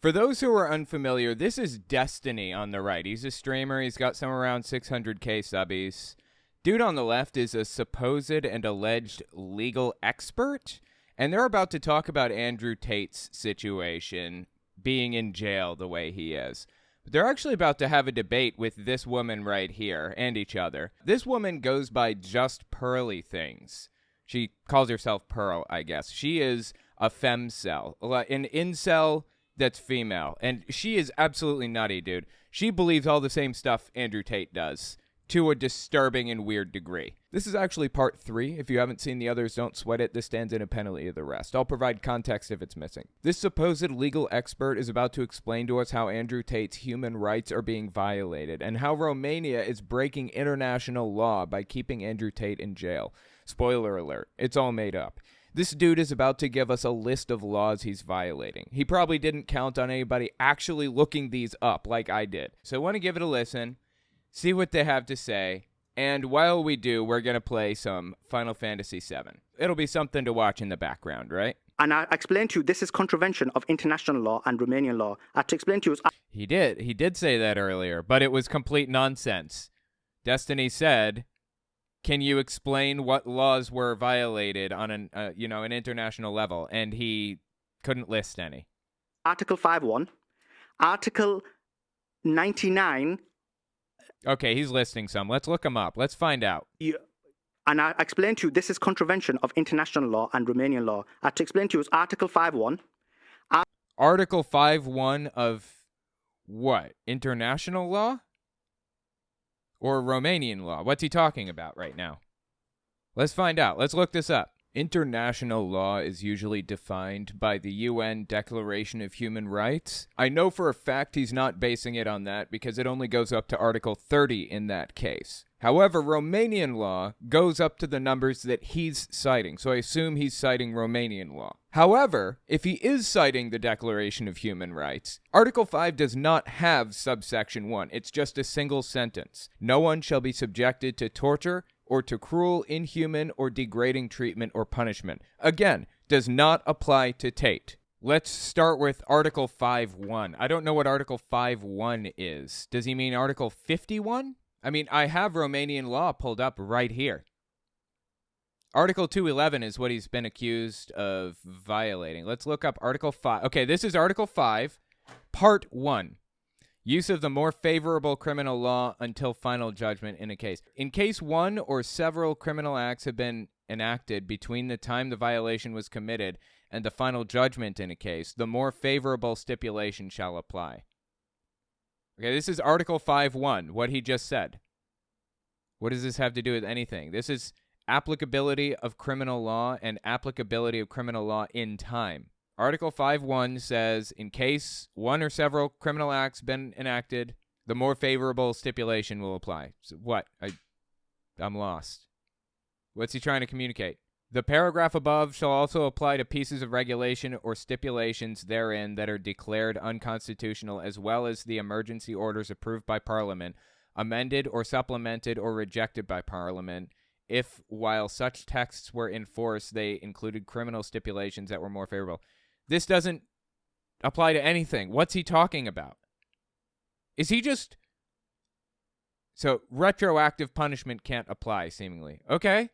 For those who are unfamiliar, this is Destiny on the right. He's a streamer. He's got somewhere around 600k subbies. Dude on the left is a supposed and alleged legal expert, and they're about to talk about Andrew Tate's situation, being in jail the way he is. But they're actually about to have a debate with this woman right here and each other. This woman goes by Just Pearly Things. She calls herself Pearl, I guess. She is a femcel, an incel that's female, and she is absolutely nutty, dude. She believes all the same stuff Andrew Tate does, to a disturbing and weird degree. This is actually part 3. If you haven't seen the others, don't sweat it. This stands independently of the rest. I'll provide context if it's missing. This supposed legal expert is about to explain to us how Andrew Tate's human rights are being violated and how Romania is breaking international law by keeping Andrew Tate in jail. Spoiler alert, it's all made up. This dude is about to give us a list of laws he's violating. He probably didn't count on anybody actually looking these up like I did. So I want to give it a listen, see what they have to say, and while we do, we're going to play some Final Fantasy VII. It'll be something to watch in the background, right? And I explained to you, this is contravention of international law and Romanian law. I had to explain to you... He did say that earlier, but it was complete nonsense. Destiny said... Can you explain what laws were violated on an international level? And he couldn't list any. Article 5.1, Article 99. Okay, he's listing some. Let's look them up. Let's find out. And I explained to you, this is contravention of international law and Romanian law. I had to explain to you, it's Article 5.1. Article 5.1 of what? International law? Or Romanian law? What's he talking about right now? Let's find out. Let's look this up. International law is usually defined by the UN Declaration of Human Rights. I know for a fact he's not basing it on that because it only goes up to Article 30 in that case. However, Romanian law goes up to the numbers that he's citing, so I assume he's citing Romanian law. However, if he is citing the Declaration of Human Rights, Article 5 does not have subsection 1. It's just a single sentence. No one shall be subjected to torture or to cruel, inhuman, or degrading treatment or punishment. Again, does not apply to Tate. Let's start with Article 5.1. I don't know what Article 5.1 is. Does he mean Article 51? I mean, I have Romanian law pulled up right here. Article 211 is what he's been accused of violating. Let's look up Article 5. Okay, this is Article 5, Part 1. Use of the more favorable criminal law until final judgment in a case. In case one or several criminal acts have been enacted between the time the violation was committed and the final judgment in a case, the more favorable stipulation shall apply. Okay, this is Article 5.1, what he just said. What does this have to do with anything? This is applicability of criminal law and applicability of criminal law in time. Article 5.1 says, in case one or several criminal acts been enacted, the more favorable stipulation will apply. So what? I'm lost. What's he trying to communicate? The paragraph above shall also apply to pieces of regulation or stipulations therein that are declared unconstitutional, as well as the emergency orders approved by Parliament, amended or supplemented or rejected by Parliament, if while such texts were in force they included criminal stipulations that were more favorable. This doesn't apply to anything. What's he talking about? Is he just... So, retroactive punishment can't apply, seemingly. Okay.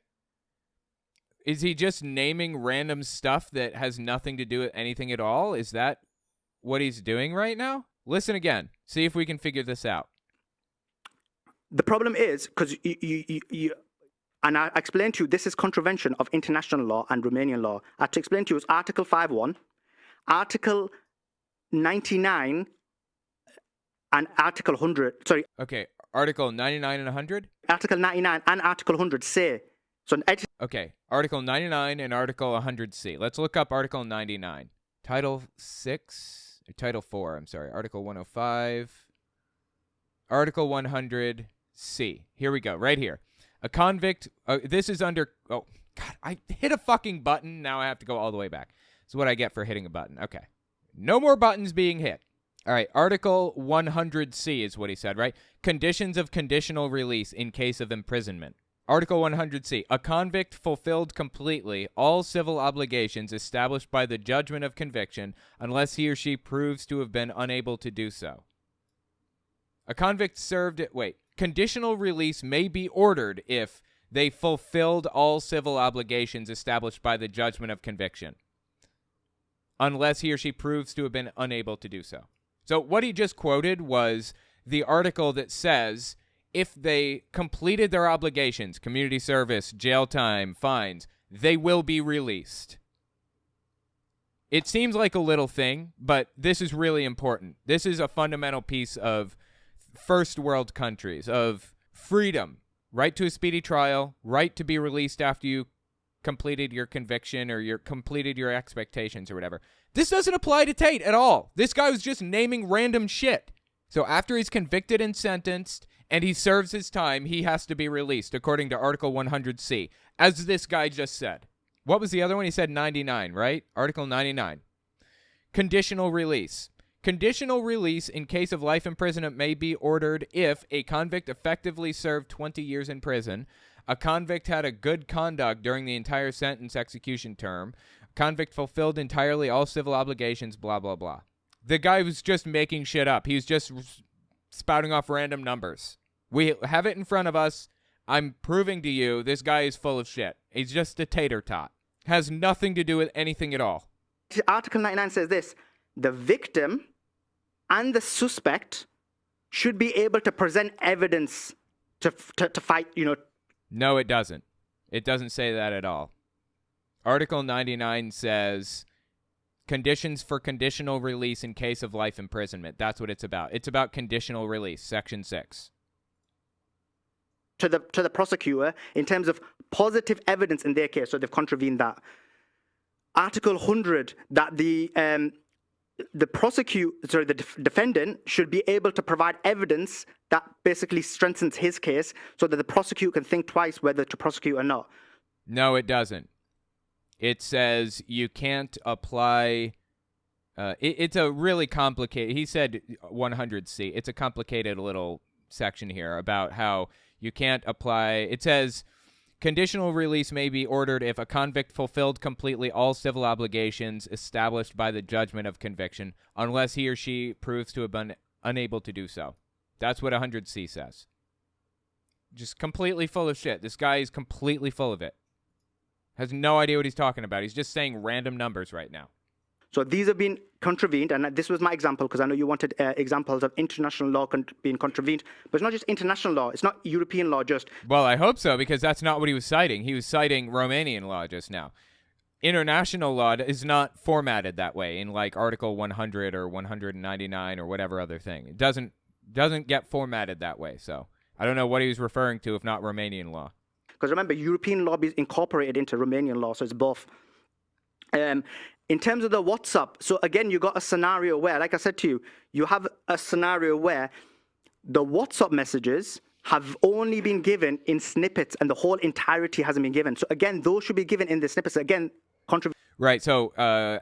Is he just naming random stuff that has nothing to do with anything at all? Is that what he's doing right now? Listen again. See if we can figure this out. The problem is, because and I explained to you, this is contravention of international law and Romanian law. I have to explain to you, it's Article 5.1, Article 99, and Article 100. Sorry. Okay, Article 99 and 100? Article 99 and Article 100 say... Okay, Article 99 and Article 100C. Let's look up Article 99. Title 6, or Title 4, I'm sorry. Article 105. Article 100C. Here we go, right here. A convict, this is under, oh, God, I hit a fucking button. Now I have to go all the way back. That's what I get for hitting a button. Okay. No more buttons being hit. All right, Article 100C is what he said, right? Conditions of conditional release in case of imprisonment. Article 100C. A convict fulfilled completely all civil obligations established by the judgment of conviction unless he or she proves to have been unable to do so. A convict served at... Wait. Conditional release may be ordered if they fulfilled all civil obligations established by the judgment of conviction unless he or she proves to have been unable to do so. So what he just quoted was the article that says... if they completed their obligations, community service, jail time, fines, they will be released. It seems like a little thing, but this is really important. This is a fundamental piece of first world countries, of freedom, right to a speedy trial, right to be released after you completed your conviction or completed your expectations or whatever. This doesn't apply to Tate at all. This guy was just naming random shit. So after he's convicted and sentenced, and he serves his time, he has to be released, according to Article 100C, as this guy just said. What was the other one? He said 99, right? Article 99. Conditional release. Conditional release in case of life imprisonment may be ordered if a convict effectively served 20 years in prison, a convict had a good conduct during the entire sentence execution term, a convict fulfilled entirely all civil obligations, blah, blah, blah. The guy was just making shit up. He was just spouting off random numbers. We have it in front of us. I'm proving to you this guy is full of shit. He's just a tater tot. Has nothing to do with anything at all. Article 99 says this: the victim and the suspect should be able to present evidence to fight, No, it doesn't. It doesn't say that at all. Article 99 says conditions for conditional release in case of life imprisonment. That's what it's about. It's about conditional release, Section 6. To the prosecutor in terms of positive evidence in their case, so they've contravened that. Article 100, that the defendant should be able to provide evidence that basically strengthens his case so that the prosecutor can think twice whether to prosecute or not. No, it doesn't. It says you can't apply... it's a really complicated... He said 100C. It's a complicated little section here about how you can't apply... It says... Conditional release may be ordered if a convict fulfilled completely all civil obligations established by the judgment of conviction, unless he or she proves to have been unable to do so. That's what 100C says. Just completely full of shit. This guy is completely full of it. Has no idea what he's talking about. He's just saying random numbers right now. So these have been contravened, and this was my example because I know you wanted examples of international law being contravened. But it's not just international law. It's not European law just. Well, I hope so, because that's not what he was citing. He was citing Romanian law just now. International law is not formatted that way in like Article 100 or 199 or whatever other thing. It doesn't get formatted that way. So I don't know what he was referring to if not Romanian law. Because remember, European law is incorporated into Romanian law, so it's both. In terms of the WhatsApp, so again, you got a scenario where, like I said to you, you have a scenario where the WhatsApp messages have only been given in snippets and the whole entirety hasn't been given. So again, those should be given in the snippets. Again, Right, so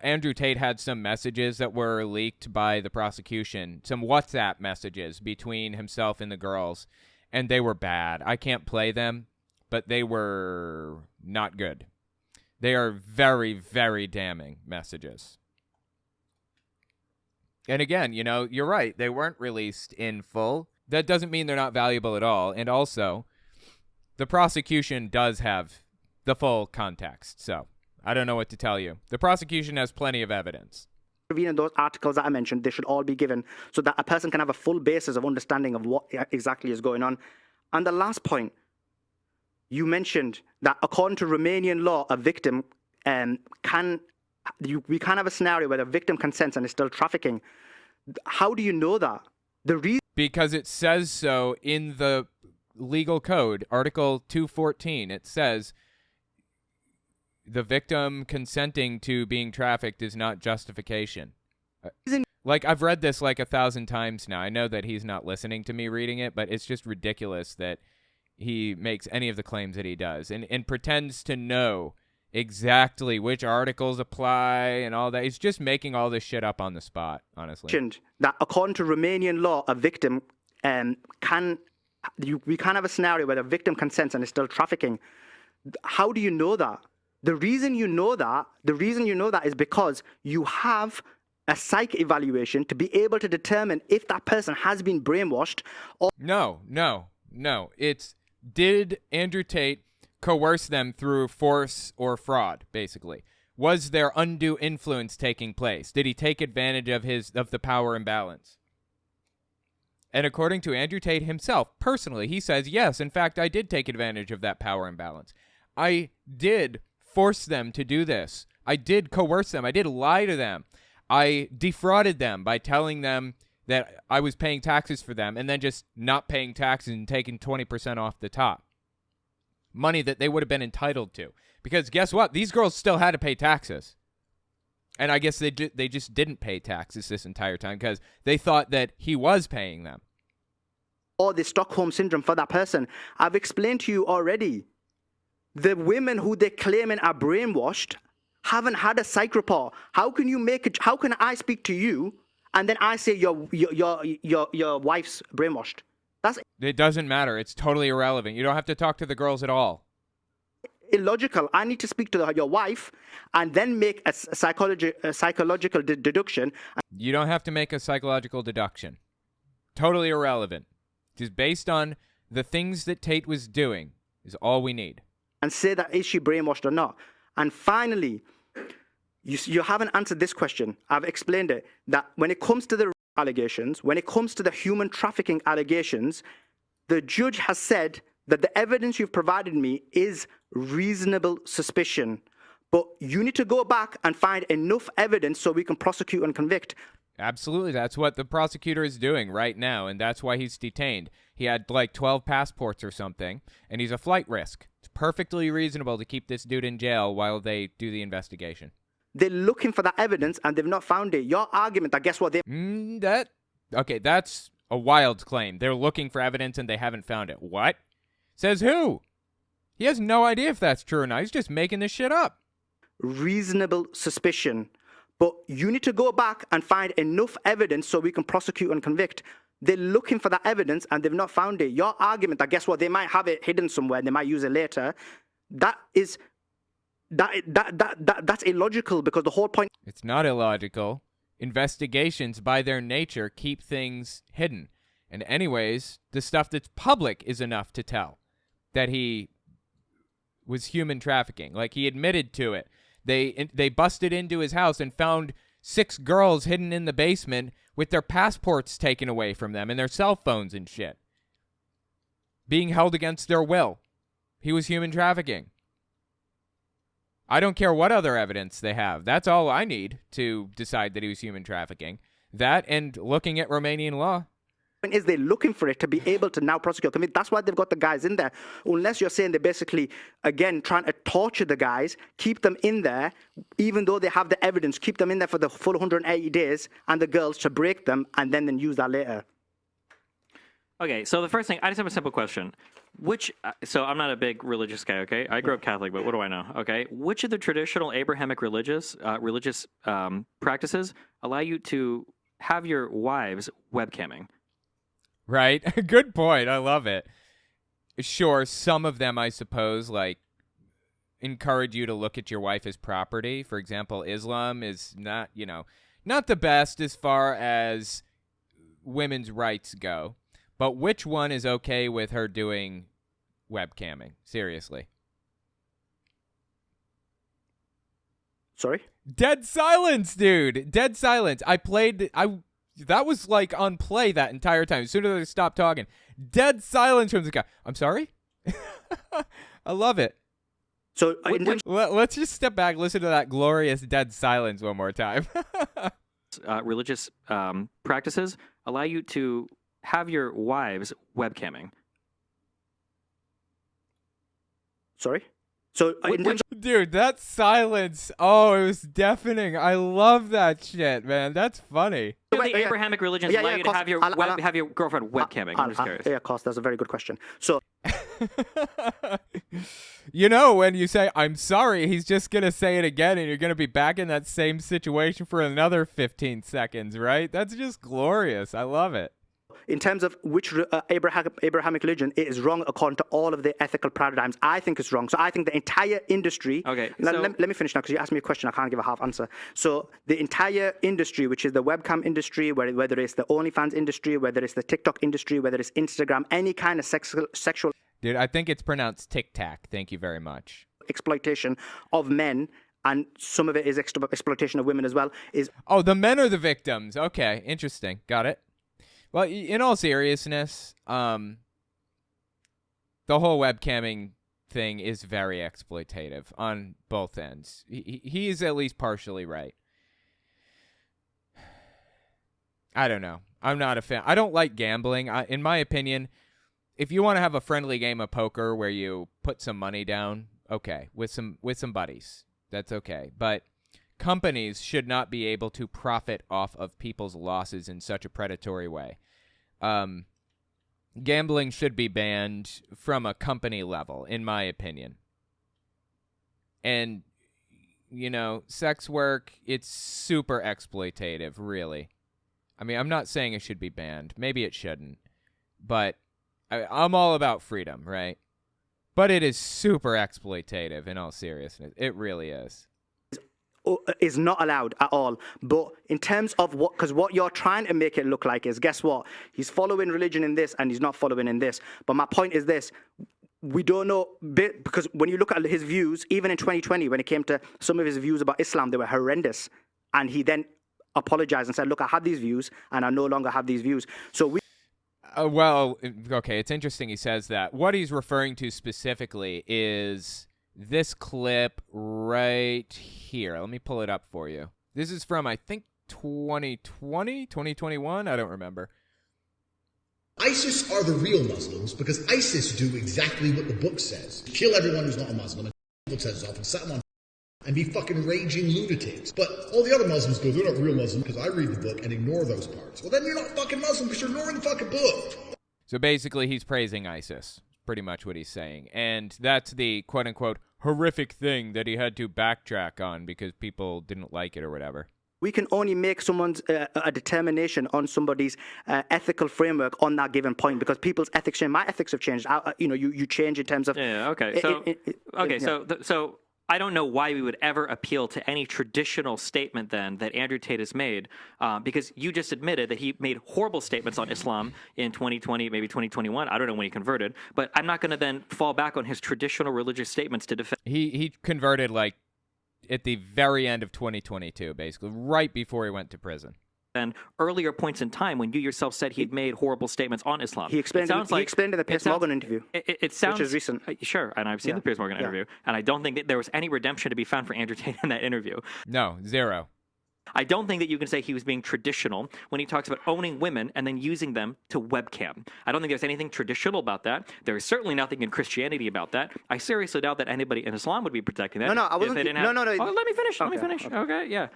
Andrew Tate had some messages that were leaked by the prosecution, some WhatsApp messages between himself and the girls, and they were bad. I can't play them, but they were not good. They are very, very damning messages. And again, you're right. They weren't released in full. That doesn't mean they're not valuable at all. And also, the prosecution does have the full context. So I don't know what to tell you. The prosecution has plenty of evidence. In those articles that I mentioned, they should all be given so that a person can have a full basis of understanding of what exactly is going on. And the last point, you mentioned that according to Romanian law, a victim we can have a scenario where the victim consents and is still trafficking. How do you know that? Because it says so in the legal code, Article 214. It says the victim consenting to being trafficked is not justification. Like, I've read this like 1,000 times now. I know that he's not listening to me reading it, but it's just ridiculous that he makes any of the claims that he does and pretends to know exactly which articles apply and all that. He's just making all this shit up on the spot, honestly. That according to Romanian law, a victim can we can't have a scenario where the victim consents and is still trafficking. How do you know that? The reason you know that is because you have a psych evaluation to be able to determine if that person has been brainwashed or... No. It's, did Andrew Tate coerce them through force or fraud, basically? Was there undue influence taking place? Did he take advantage of the power imbalance? And according to Andrew Tate himself, personally, he says, yes, in fact, I did take advantage of that power imbalance. I did force them to do this. I did coerce them. I did lie to them. I defrauded them by telling them that I was paying taxes for them and then just not paying taxes and taking 20% off the top. Money that they would have been entitled to. Because guess what? These girls still had to pay taxes. And I guess they just didn't pay taxes this entire time because they thought that he was paying them. Or the Stockholm Syndrome for that person. I've explained to you already. The women who they're claiming are brainwashed haven't had a psych report. How can I speak to you and then I say your wife's brainwashed? It doesn't matter. It's totally irrelevant. You don't have to talk to the girls at all. Illogical. I need to speak to your wife and then make a psychological deduction. You don't have to make a psychological deduction. Totally irrelevant. Just based on the things that Tate was doing is all we need. And say that is she brainwashed or not. And finally, you haven't answered this question. I've explained it, that when it comes to the allegations, when it comes to the human trafficking allegations, the judge has said that the evidence you've provided me is reasonable suspicion. But you need to go back and find enough evidence so we can prosecute and convict. Absolutely. That's what the prosecutor is doing right now, and that's why he's detained. He had like 12 passports or something, and he's a flight risk. It's perfectly reasonable to keep this dude in jail while they do the investigation. They're looking for that evidence, and they've not found it. Your argument, I guess what they... Okay, that's a wild claim. They're looking for evidence, and they haven't found it. What? Says who? He has no idea if that's true or not. He's just making this shit up. Reasonable suspicion. But you need to go back and find enough evidence so we can prosecute and convict. They're looking for that evidence and they've not found it. Your argument, I guess what, they might have it hidden somewhere and they might use it later. That's illogical because the whole point... It's not illogical. Investigations, by their nature, keep things hidden. And anyways, the stuff that's public is enough to tell that he was human trafficking. Like, he admitted to it. They busted into his house and found 6 girls hidden in the basement with their passports taken away from them and their cell phones and shit. Being held against their will. He was human trafficking. I don't care what other evidence they have. That's all I need to decide that he was human trafficking. That and looking at Romanian law. Is they're looking for it to be able to now prosecute. That's why they've got the guys in there. Unless you're saying they're basically, again, trying to torture the guys, keep them in there, even though they have the evidence, keep them in there for the full 180 days, and the girls to break them, and then use that later. Okay, so the first thing, I just have a simple question. So I'm not a big religious guy, okay? I grew up Catholic, but what do I know, okay? Which of the traditional Abrahamic religious practices allow you to have your wives webcamming? Right? Good point. I love it. Sure, some of them, I suppose, like, encourage you to look at your wife as property. For example, Islam is not, not the best as far as women's rights go. But which one is okay with her doing webcamming? Seriously. Sorry? Dead silence, dude. Dead silence. That was like on play that entire time. As soon as I stopped talking, dead silence from the guy. I'm sorry? I love it. So let's just step back, listen to that glorious dead silence one more time. Religious practices allow you to have your wives webcamming. Sorry? So, dude, that silence, oh, it was deafening. I love that shit, man. That's funny. The Abrahamic religions allow you to have your girlfriend webcamming. I'm just curious. Yeah, of course, that's a very good question. So, when you say, I'm sorry, he's just going to say it again, and you're going to be back in that same situation for another 15 seconds, right? That's just glorious. I love it. in terms of which Abrahamic religion, it is wrong according to all of the ethical paradigms. I think it's wrong. So I think the entire industry. Okay. Let me finish now, because you asked me a question. I can't give a half answer. So the entire industry, which is the webcam industry, whether it's the OnlyFans industry, whether it's the TikTok industry, whether it's Instagram, any kind of sexual. Dude, I think it's pronounced Tic Tac. Thank you very much. Exploitation of men, and some of it is exploitation of women as well. The men are the victims. Okay, interesting. Got it. Well, in all seriousness, the whole webcamming thing is very exploitative on both ends. He is at least partially right. I don't know. I'm not a fan. I don't like gambling. In my opinion, if you want to have a friendly game of poker where you put some money down, okay, with some buddies, that's okay. But companies should not be able to profit off of people's losses in such a predatory way. Gambling should be banned from a company level, in my opinion. And, sex work, it's super exploitative, really. I mean, I'm not saying it should be banned. Maybe it shouldn't. But I'm all about freedom, right? But it is super exploitative in all seriousness. It really is. Is not allowed at all. But in terms of what you're trying to make it look like is, guess what? He's following religion in this and he's not following in this. But my point is this. We don't know, because when you look at his views, even in 2020, when it came to some of his views about Islam, they were horrendous. And he then apologized and said, look, I had these views and I no longer have these views. So okay, it's interesting he says that. What he's referring to specifically is this clip right here. Let me pull it up for you. This is from, I think, 2020, 2021? I don't remember. ISIS are the real Muslims because ISIS do exactly what the book says. Kill everyone who's not a Muslim and put heads off and set them on and be fucking raging lunatics. But all the other Muslims go, they're not real Muslims because I read the book and ignore those parts. Well, then you're not fucking Muslim because you're ignoring the fucking book. So basically, he's praising ISIS. Pretty much what he's saying. And that's the quote-unquote horrific thing that he had to backtrack on because people didn't like it or whatever. We can only make someone's a determination on somebody's ethical framework on that given point, because people's ethics change. My ethics have changed. You change in terms of... Yeah, okay. So I don't know why we would ever appeal to any traditional statement then that Andrew Tate has made, because you just admitted that he made horrible statements on Islam in 2020, maybe 2021. I don't know when he converted, but I'm not going to then fall back on his traditional religious statements to defend. He converted like at the very end of 2022, basically, right before he went to prison. And earlier points in time when you yourself said he'd made horrible statements on Islam. He explained in the Piers Morgan interview. It sounds, which is recent. Sure, and I've seen the Piers Morgan interview, and I don't think that there was any redemption to be found for Andrew Tate in that interview. No, zero. I don't think that you can say he was being traditional when he talks about owning women and then using them to webcam. I don't think there's anything traditional about that. There is certainly nothing in Christianity about that. I seriously doubt that anybody in Islam would be protecting that. No, I wasn't. No. Oh, let me finish. Let me finish. Okay, yeah.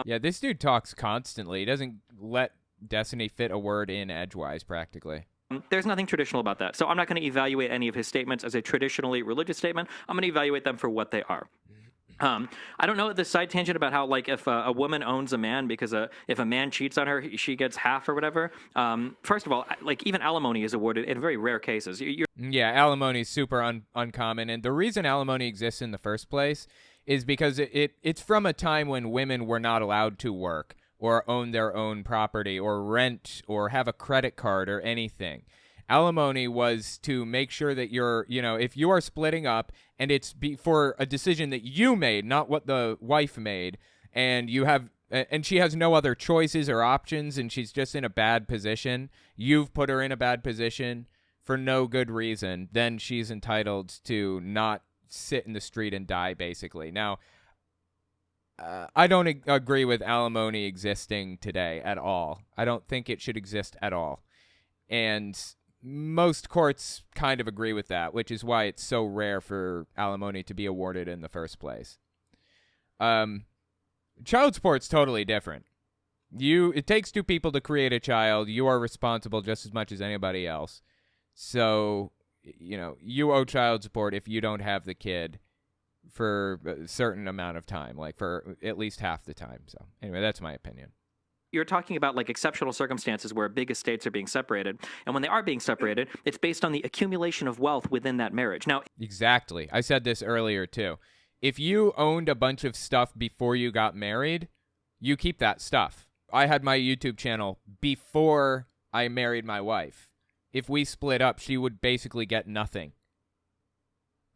Yeah, this dude talks constantly. He doesn't let Destiny fit a word in edgewise, practically. There's nothing traditional about that. So I'm not going to evaluate any of his statements as a traditionally religious statement. I'm going to evaluate them for what they are. I don't know the side tangent about how, like, if a woman owns a man because if a man cheats on her, she gets half or whatever. First of all, like, even alimony is awarded in very rare cases. Yeah, alimony is super uncommon. And the reason alimony exists in the first place is because it's from a time when women were not allowed to work or own their own property or rent or have a credit card or anything. Alimony was to make sure that if you are splitting up and it's for a decision that you made, not what the wife made, and she has no other choices or options and she's just in a bad position, you've put her in a bad position for no good reason, then she's entitled to not sit in the street and die, basically. Now, I don't agree with alimony existing today at all. I don't think it should exist at all. And most courts kind of agree with that, which is why it's so rare for alimony to be awarded in the first place. Child support's totally different. It takes two people to create a child. You are responsible just as much as anybody else. So, you owe child support if you don't have the kid for a certain amount of time, like for at least half the time. So anyway, that's my opinion. you're talking about like exceptional circumstances where big estates are being separated. And when they are being separated, it's based on the accumulation of wealth within that marriage. Now, Exactly. I said this earlier too. If you owned a bunch of stuff before you got married, you keep that stuff. I had my YouTube channel before I married my wife. If we split up, she would basically get nothing.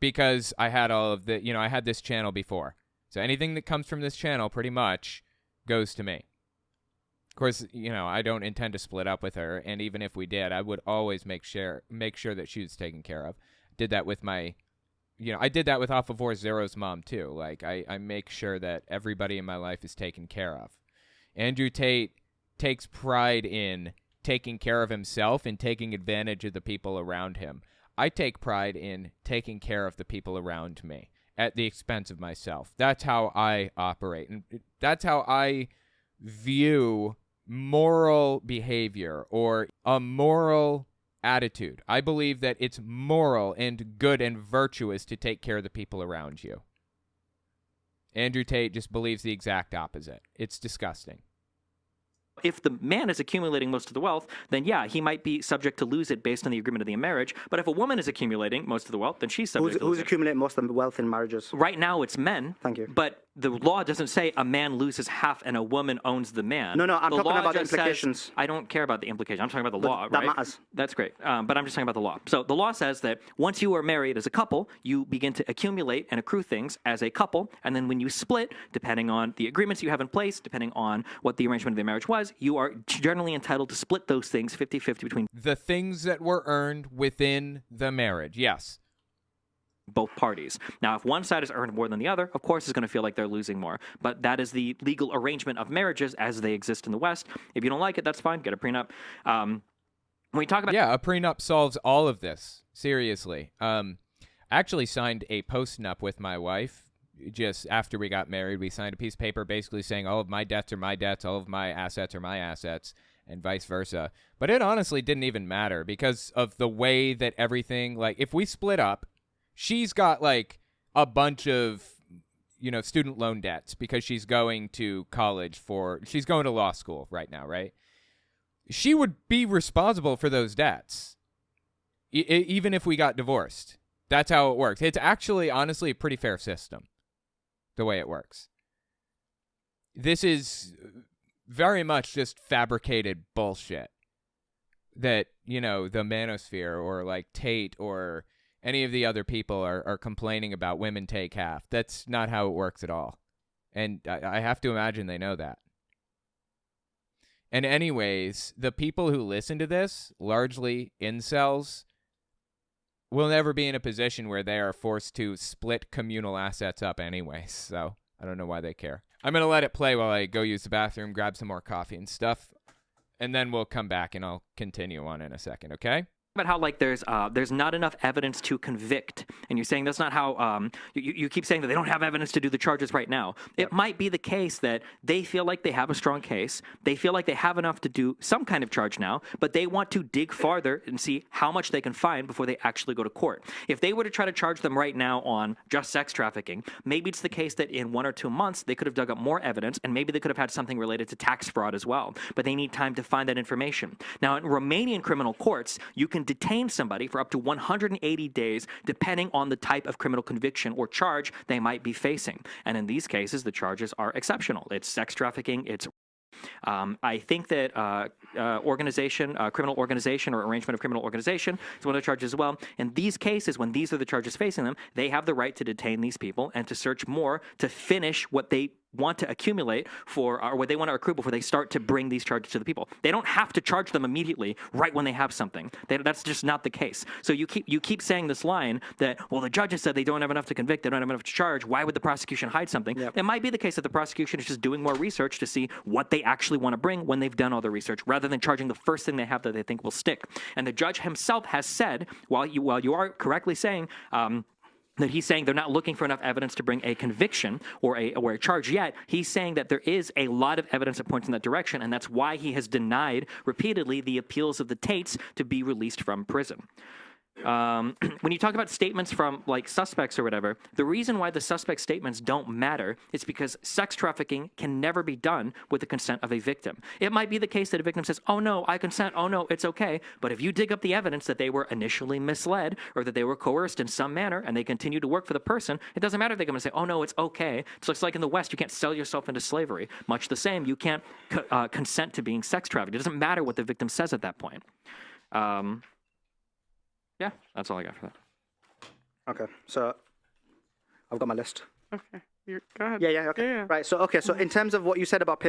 Because I had all of the, I had this channel before. So anything that comes from this channel pretty much goes to me. Of course, I don't intend to split up with her, and even if we did, I would always make sure that she was taken care of. Did that with my, I did that with Off of War Zero's mom too. Like I make sure that everybody in my life is taken care of. Andrew Tate takes pride in taking care of himself and taking advantage of the people around him. I take pride in taking care of the people around me at the expense of myself. That's how I operate, and that's how I view moral behavior or a moral attitude. I believe that it's moral and good and virtuous to take care of the people around you. Andrew Tate just believes the exact opposite. It's disgusting. If the man is accumulating most of the wealth, then yeah, he might be subject to lose it based on the agreement of the marriage. But if a woman is accumulating most of the wealth, then she's subject to lose Who's accumulating most of the wealth in marriages? Right now, it's men. Thank you. But the law doesn't say a man loses half and a woman owns the man. No, I'm talking about the just implications. Says, I don't care about the implication. I'm talking about the law, that right? matters. That's great. But I'm just talking about the law. So the law says that once you are married as a couple, you begin to accumulate and accrue things as a couple. And then when you split, depending on the agreements you have in place, depending on what the arrangement of the marriage was, you are generally entitled to split those things 50-50 between the things that were earned within the marriage. Yes. Both parties. Now, if one side has earned more than the other, of course, it's going to feel like they're losing more. But that is the legal arrangement of marriages as they exist in the West. If you don't like it, that's fine. Get a prenup. When we talk about a prenup solves all of this. Seriously. I actually signed a postnup with my wife just after we got married. We signed a piece of paper basically saying all of my debts are my debts, all of my assets are my assets, and vice versa. But it honestly didn't even matter because of the way that everything, like, if we split up, she's got, like, a bunch of, student loan debts because she's going to college she's going to law school right now, right? She would be responsible for those debts, even if we got divorced. That's how it works. It's actually, honestly, a pretty fair system, the way it works. This is very much just fabricated bullshit that, the manosphere or, like, Tate or any of the other people are complaining about women take half. That's not how it works at all. And I have to imagine they know that. And anyways, the people who listen to this, largely incels, will never be in a position where they are forced to split communal assets up anyways. So I don't know why they care. I'm going to let it play while I go use the bathroom, grab some more coffee and stuff. And then we'll come back and I'll continue on in a second, okay? About how, like, there's not enough evidence to convict, and you're saying that's not how you keep saying that they don't have evidence to do the charges right now. It might be the case that they feel like they have a strong case, they feel like they have enough to do some kind of charge now, but they want to dig farther and see how much they can find before they actually go to court. If they were to try to charge them right now on just sex trafficking, maybe it's the case that in 1 or 2 months they could have dug up more evidence, and maybe they could have had something related to tax fraud as well, but they need time to find that information. Now, in Romanian criminal courts, you can detain somebody for up to 180 days, depending on the type of criminal conviction or charge they might be facing. And in these cases, the charges are exceptional. It's sex trafficking, it's I think that criminal organization or arrangement of criminal organization is one of the charges as well. In these cases, when these are the charges facing them, they have the right to detain these people and to search more to finish what they want to accumulate for, or what they want to accrue before they start to bring these charges to the people. They don't have to charge them immediately right when they have something. That's just not the case. So you keep saying this line that, well, the judges said they don't have enough to convict, they don't have enough to charge. Why would the prosecution hide something? Yep. It might be the case that the prosecution is just doing more research to see what they actually want to bring when they've done all the research, rather than charging the first thing they have that they think will stick. And the judge himself has said, while you are correctly saying, that he's saying they're not looking for enough evidence to bring a conviction or a charge yet. He's saying that there is a lot of evidence that points in that direction, and that's why he has denied repeatedly the appeals of the Tates to be released from prison. when you talk about statements from like suspects or whatever, the reason why the suspect statements don't matter is because sex trafficking can never be done with the consent of a victim. It might be the case that a victim says, oh no, I consent, oh no, it's okay. But if you dig up the evidence that they were initially misled or that they were coerced in some manner and they continue to work for the person, it doesn't matter if they come and say, oh no, it's okay. So it's like in the West, you can't sell yourself into slavery. Much the same, you can't consent to being sex trafficked. It doesn't matter what the victim says at that point. Yeah, that's all I got for that. Okay, so I've got my list. Okay, go ahead. Yeah, okay. Yeah. Right, so in terms of what you said about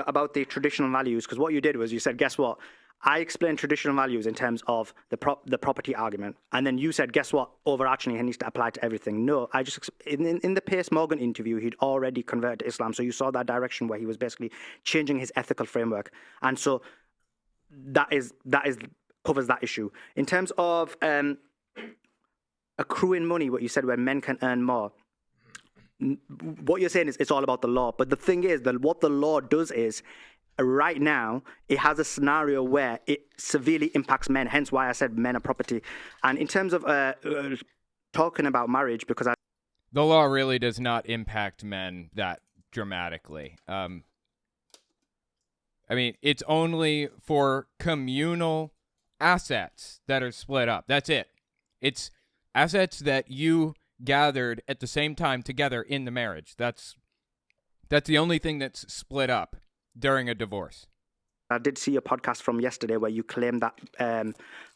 about the traditional values, because what you did was you said, guess what? I explained traditional values in terms of the property argument, and then you said, guess what? Overarching, it needs to apply to everything. No, I just in the Piers Morgan interview, he'd already converted to Islam, so you saw that direction where he was basically changing his ethical framework, and so that covers that issue. In terms of accruing money, what you said, where men can earn more, what you're saying is it's all about the law. But the thing is that what the law does is, right now, it has a scenario where it severely impacts men, hence why I said men are property. And in terms of talking about marriage, because the law really does not impact men that dramatically. I mean, it's only for communal assets that are split up. That's it. It's assets that you gathered at the same time together in the marriage. That's the only thing that's split up during a divorce. I did see a podcast from yesterday where you claimed that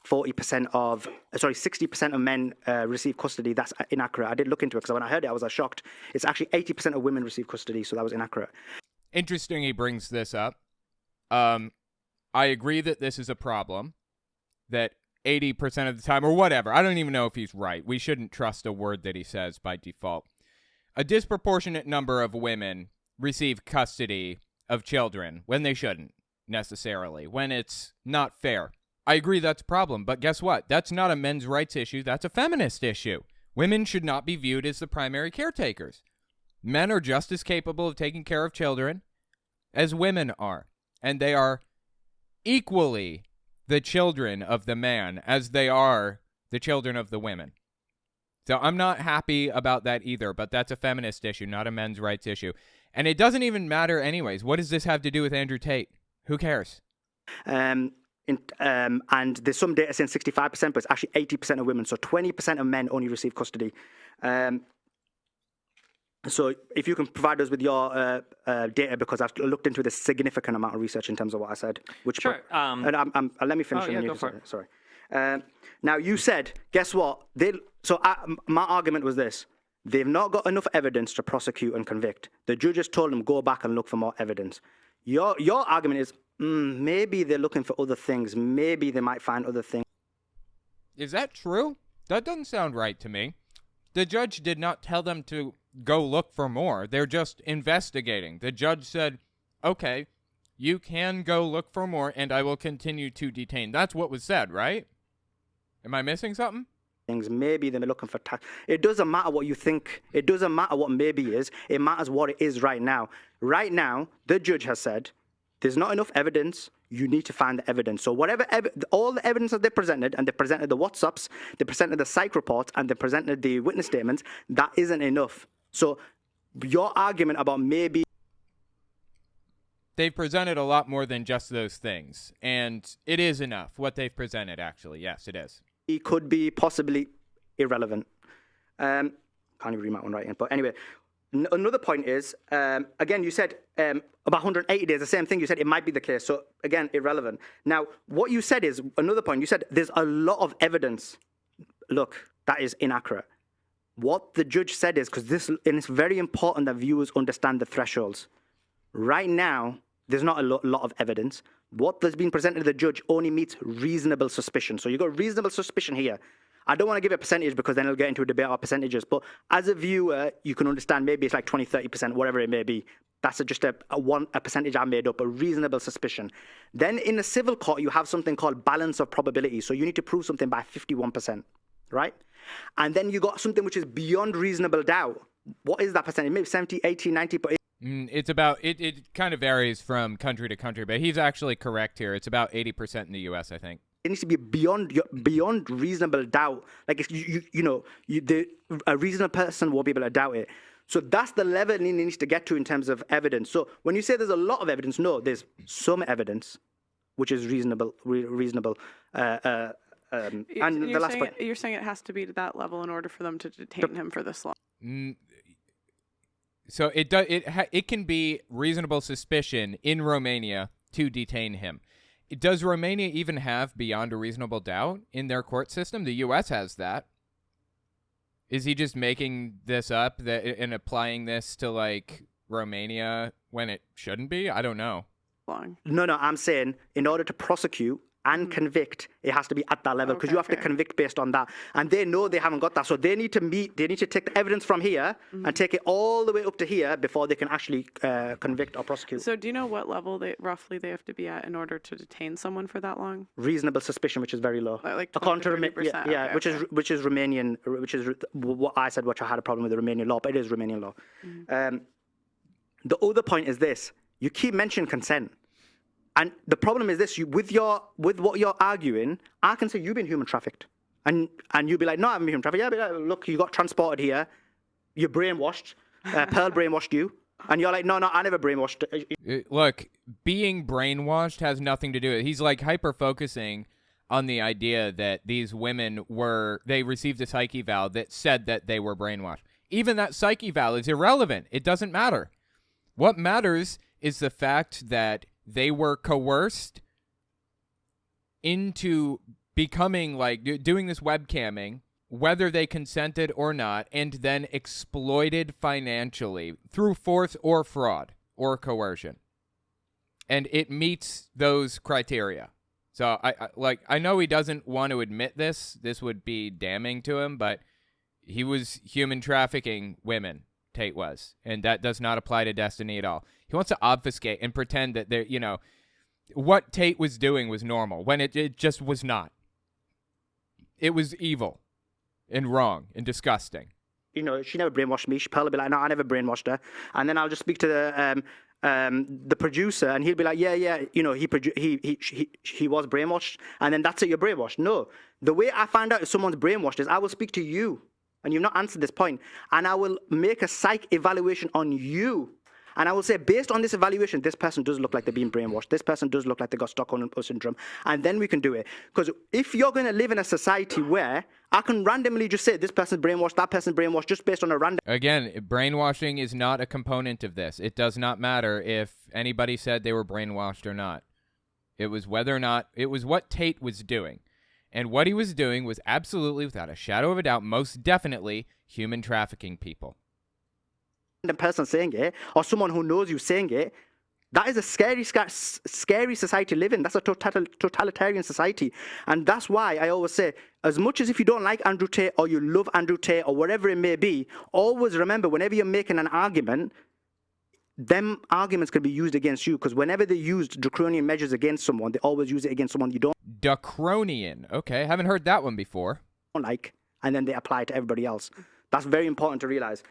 60% of men receive custody. That's inaccurate. I did look into it because when I heard it, I was shocked. It's actually 80% of women receive custody, so that was inaccurate. Interesting he brings this up. I agree that this is a problem, that 80% of the time, or whatever, I don't even know if he's right. We shouldn't trust a word that he says by default. A disproportionate number of women receive custody of children when they shouldn't, necessarily, when it's not fair. I agree that's a problem, but guess what? That's not a men's rights issue, that's a feminist issue. Women should not be viewed as the primary caretakers. Men are just as capable of taking care of children as women are, and they are equally the children of the man as they are the children of the women. So I'm not happy about that either, but that's a feminist issue, not a men's rights issue. And it doesn't even matter anyways. What does this have to do with Andrew Tate? Who cares? And there's some data saying 65%, but it's actually 80% of women. So 20% of men only receive custody. So if you can provide us with your data, because I've looked into this significant amount of research in terms of what I said. Sure. And let me finish. Oh, yeah, go for it. Sorry. Now, you said, guess what? My argument was this. They've not got enough evidence to prosecute and convict. The judges told them, go back and look for more evidence. Your argument is, maybe they're looking for other things. Maybe they might find other things. Is that true? That doesn't sound right to me. The judge did not tell them to go look for more. They're just investigating. The judge said, okay, you can go look for more, and I will continue to detain. That's what was said, right? Am I missing something? Things. Maybe they're looking for tax. It doesn't matter what you think. It doesn't matter what maybe is. It matters what it is right now. Right now, the judge has said, there's not enough evidence. You need to find the evidence. So all the evidence that they presented, and they presented the WhatsApps, they presented the psych reports, and they presented the witness statements, that isn't enough. So your argument about maybe... They've presented a lot more than just those things. And it is enough, what they've presented, actually. Yes, it is. It could be possibly irrelevant. Can't even read my own writing. But anyway, another point is, again, you said about 180 days, the same thing. You said it might be the case. So again, irrelevant. Now, what you said is, another point, you said there's a lot of evidence. Look, that is inaccurate. What the judge said is, and it's very important that viewers understand the thresholds. Right now, there's not a lot of evidence. What has been presented to the judge only meets reasonable suspicion. So you've got reasonable suspicion here. I don't want to give a percentage because then it'll get into a debate about percentages. But as a viewer, you can understand maybe it's like 20, 30%, whatever it may be. That's just a percentage I made up, a reasonable suspicion. Then in a civil court, you have something called balance of probability. So you need to prove something by 51%, right? And then you got something which is beyond reasonable doubt. What is that percentage? Maybe 70, 80, 90, but... It's about, it kind of varies from country to country, but he's actually correct here. It's about 80% in the U.S., I think. It needs to be beyond reasonable doubt. Like if a reasonable person won't be able to doubt it. So that's the level it needs to get to in terms of evidence. So when you say there's a lot of evidence, no, there's some evidence, which is reasonable. And the last point, you're saying it has to be to that level in order for them to detain him for this long. So it can be reasonable suspicion in Romania to detain him. Does Romania even have beyond a reasonable doubt in their court system? The U.S. has that. Is he just making this up and applying this to like Romania when it shouldn't be? I don't know. No, I'm saying in order to prosecute and convict, it has to be at that level because you have to convict based on that. And they know they haven't got that. So they need to take the evidence from here and take it all the way up to here before they can actually convict or prosecute. So do you know what level roughly they have to be at in order to detain someone for that long? Reasonable suspicion, which is very low. Like 20 to 30%? Which is Romanian, which is what I said, which I had a problem with the Romanian law, but it is Romanian law. The other point is this. You keep mentioning consent. And the problem is this: with what you're arguing, I can say you've been human trafficked, and you'll be like, no, I haven't been human trafficked. Yeah, but look, you got transported here, you're brainwashed. Pearl brainwashed you, and you're like, no, I never brainwashed. Look, being brainwashed has nothing to do with it. He's like hyper focusing on the idea that these women they received a psyche eval that said that they were brainwashed. Even that psyche eval is irrelevant. It doesn't matter. What matters is the fact that they were coerced into becoming like doing this webcamming, whether they consented or not, and then exploited financially through force or fraud or coercion. And it meets those criteria. So I know he doesn't want to admit this. This would be damning to him, but he was human trafficking women. Tate was, and that does not apply to Destiny at all. He wants to obfuscate and pretend that what Tate was doing was normal when it just was not. It was evil and wrong and disgusting. She never brainwashed me. Pearl will be like, no, I never brainwashed her. And then I'll just speak to the producer, and he'll be like, yeah, he was brainwashed, and then that's it, you're brainwashed. No, the way I find out if someone's brainwashed is I will speak to you. And you've not answered this point. And I will make a psych evaluation on you. And I will say, based on this evaluation, this person does look like they're being brainwashed. This person does look like they got Stockholm syndrome. And then we can do it. Because if you're going to live in a society where I can randomly just say, this person's brainwashed, that person's brainwashed, just based on a random... Again, brainwashing is not a component of this. It does not matter if anybody said they were brainwashed or not. It was whether or not... It was what Tate was doing. And what he was doing was absolutely, without a shadow of a doubt, most definitely human trafficking people. The person saying it, or someone who knows you saying it, that is a scary society to live in. That's a totalitarian society. And that's why I always say, as much as if you don't like Andrew Tate or you love Andrew Tate or whatever it may be, always remember, whenever you're making an argument, them arguments can be used against you, because whenever they used draconian measures against someone, they always use it against someone you don't Draconian. Okay, haven't heard that one before. Like, and then they apply it to everybody else. That's very important to realize.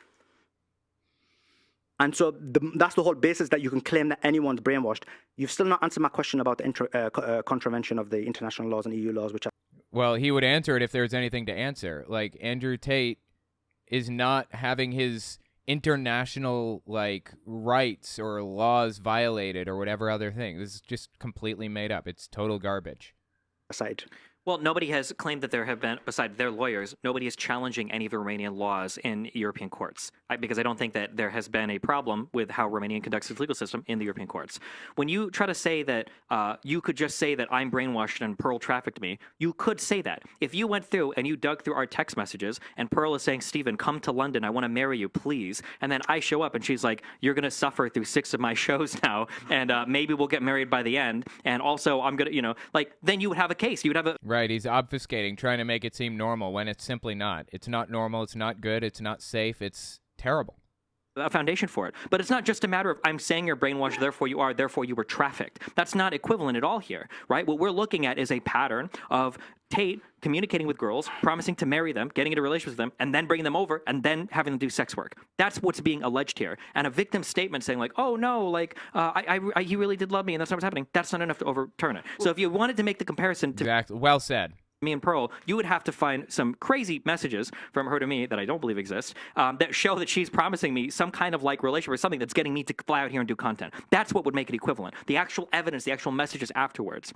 And so that's the whole basis that you can claim that anyone's brainwashed. You've still not answered my question about the contravention of the international laws and EU laws, which Well, he would answer it if there's anything to answer. Like, Andrew Tate is not having his international rights or laws violated or whatever other thing. This is just completely made up. It's total garbage. Aside. Well, nobody has claimed that there have been, besides their lawyers, nobody is challenging any of the Romanian laws in European courts, because I don't think that there has been a problem with how Romania conducts its legal system in the European courts. When you try to say that you could just say that I'm brainwashed and Pearl trafficked me, you could say that. If you went through and you dug through our text messages and Pearl is saying, Stephen, come to London, I want to marry you, please. And then I show up and she's like, you're going to suffer through 6 of my shows now, and maybe we'll get married by the end. And also I'm going to, then you would have a case. You would have a... Right, he's obfuscating, trying to make it seem normal when it's simply not. It's not normal, it's not good, it's not safe, it's terrible. a foundation for it. But it's not just a matter of I'm saying you're brainwashed, therefore you are, therefore you were trafficked. That's not equivalent at all here, right? What we're looking at is a pattern of Tate communicating with girls, promising to marry them, getting into relations with them, and then bringing them over, and then having them do sex work. That's what's being alleged here. And a victim's statement saying like, "Oh no, like he really did love me, and that's not what's happening." That's not enough to overturn it. So if you wanted to make the comparison to Exactly. Well said. me and Pearl, you would have to find some crazy messages from her to me that I don't believe exist that show that she's promising me some kind of like relationship or something that's getting me to fly out here and do content. That's what would make it equivalent. The actual evidence, the actual messages afterwards.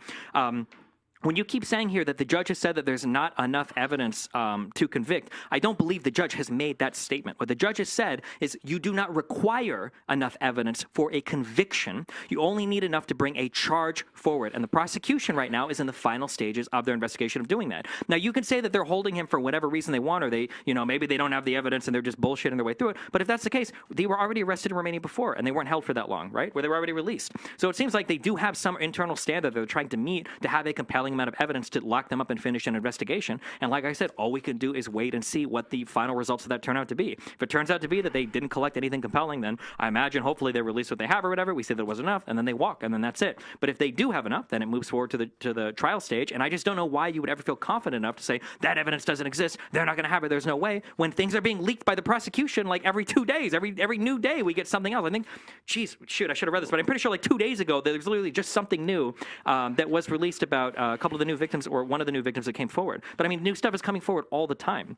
When you keep saying here that the judge has said that there's not enough evidence to convict, I don't believe the judge has made that statement. What the judge has said is you do not require enough evidence for a conviction. You only need enough to bring a charge forward. And the prosecution right now is in the final stages of their investigation of doing that. Now, you can say that they're holding him for whatever reason they want, or they, maybe they don't have the evidence and they're just bullshitting their way through it. But if that's the case, they were already arrested in Romania before, and they weren't held for that long, right? Where they were already released. So it seems like they do have some internal standard they're trying to meet to have a compelling amount of evidence to lock them up and finish an investigation. And like I said, all we can do is wait and see what the final results of that turn out to be. If it turns out to be that they didn't collect anything compelling, then I imagine hopefully they release what they have or whatever. We say that was enough, and then they walk, and then that's it. But if they do have enough, then it moves forward to the trial stage. And I just don't know why you would ever feel confident enough to say that evidence doesn't exist. They're not going to have it. There's no way. When things are being leaked by the prosecution, like every 2 days, every new day, we get something else. I think, geez, shoot, I should have read this, but I'm pretty sure like 2 days ago there was literally just something new that was released about a couple of the new victims, or one of the new victims that came forward. But I mean, new stuff is coming forward all the time.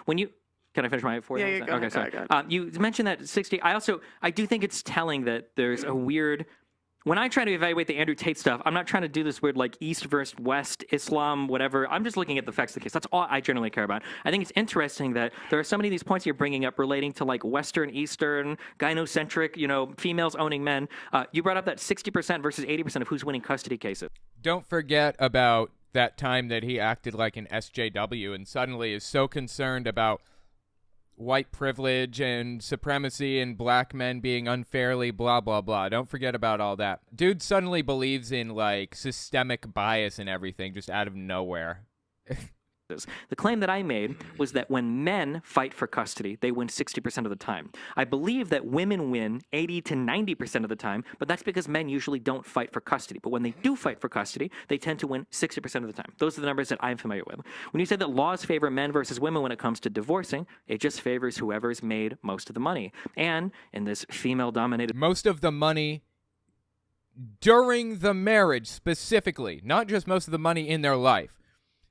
When you Can I finish my 4? Yeah, okay, sorry. You mentioned that 60. I do think it's telling that there's a weird. When I try to evaluate the Andrew Tate stuff, I'm not trying to do this weird like East versus West, Islam, whatever. I'm just looking at the facts of the case. That's all I generally care about. I think it's interesting that there are so many of these points you're bringing up relating to like Western, Eastern, gynocentric, females owning men. You brought up that 60% versus 80% of who's winning custody cases. Don't forget about that time that he acted like an SJW and suddenly is so concerned about white privilege and supremacy and black men being unfairly blah, blah, blah. Don't forget about all that. Dude suddenly believes in, like, systemic bias and everything just out of nowhere. The claim that I made was that when men fight for custody, they win 60% of the time. I believe that women win 80 to 90% of the time, but that's because men usually don't fight for custody. But when they do fight for custody, they tend to win 60% of the time. Those are the numbers that I'm familiar with. When you say that laws favor men versus women when it comes to divorcing, it just favors whoever's made most of the money. And in this female-dominated... Most of the money during the marriage specifically, not just most of the money in their life.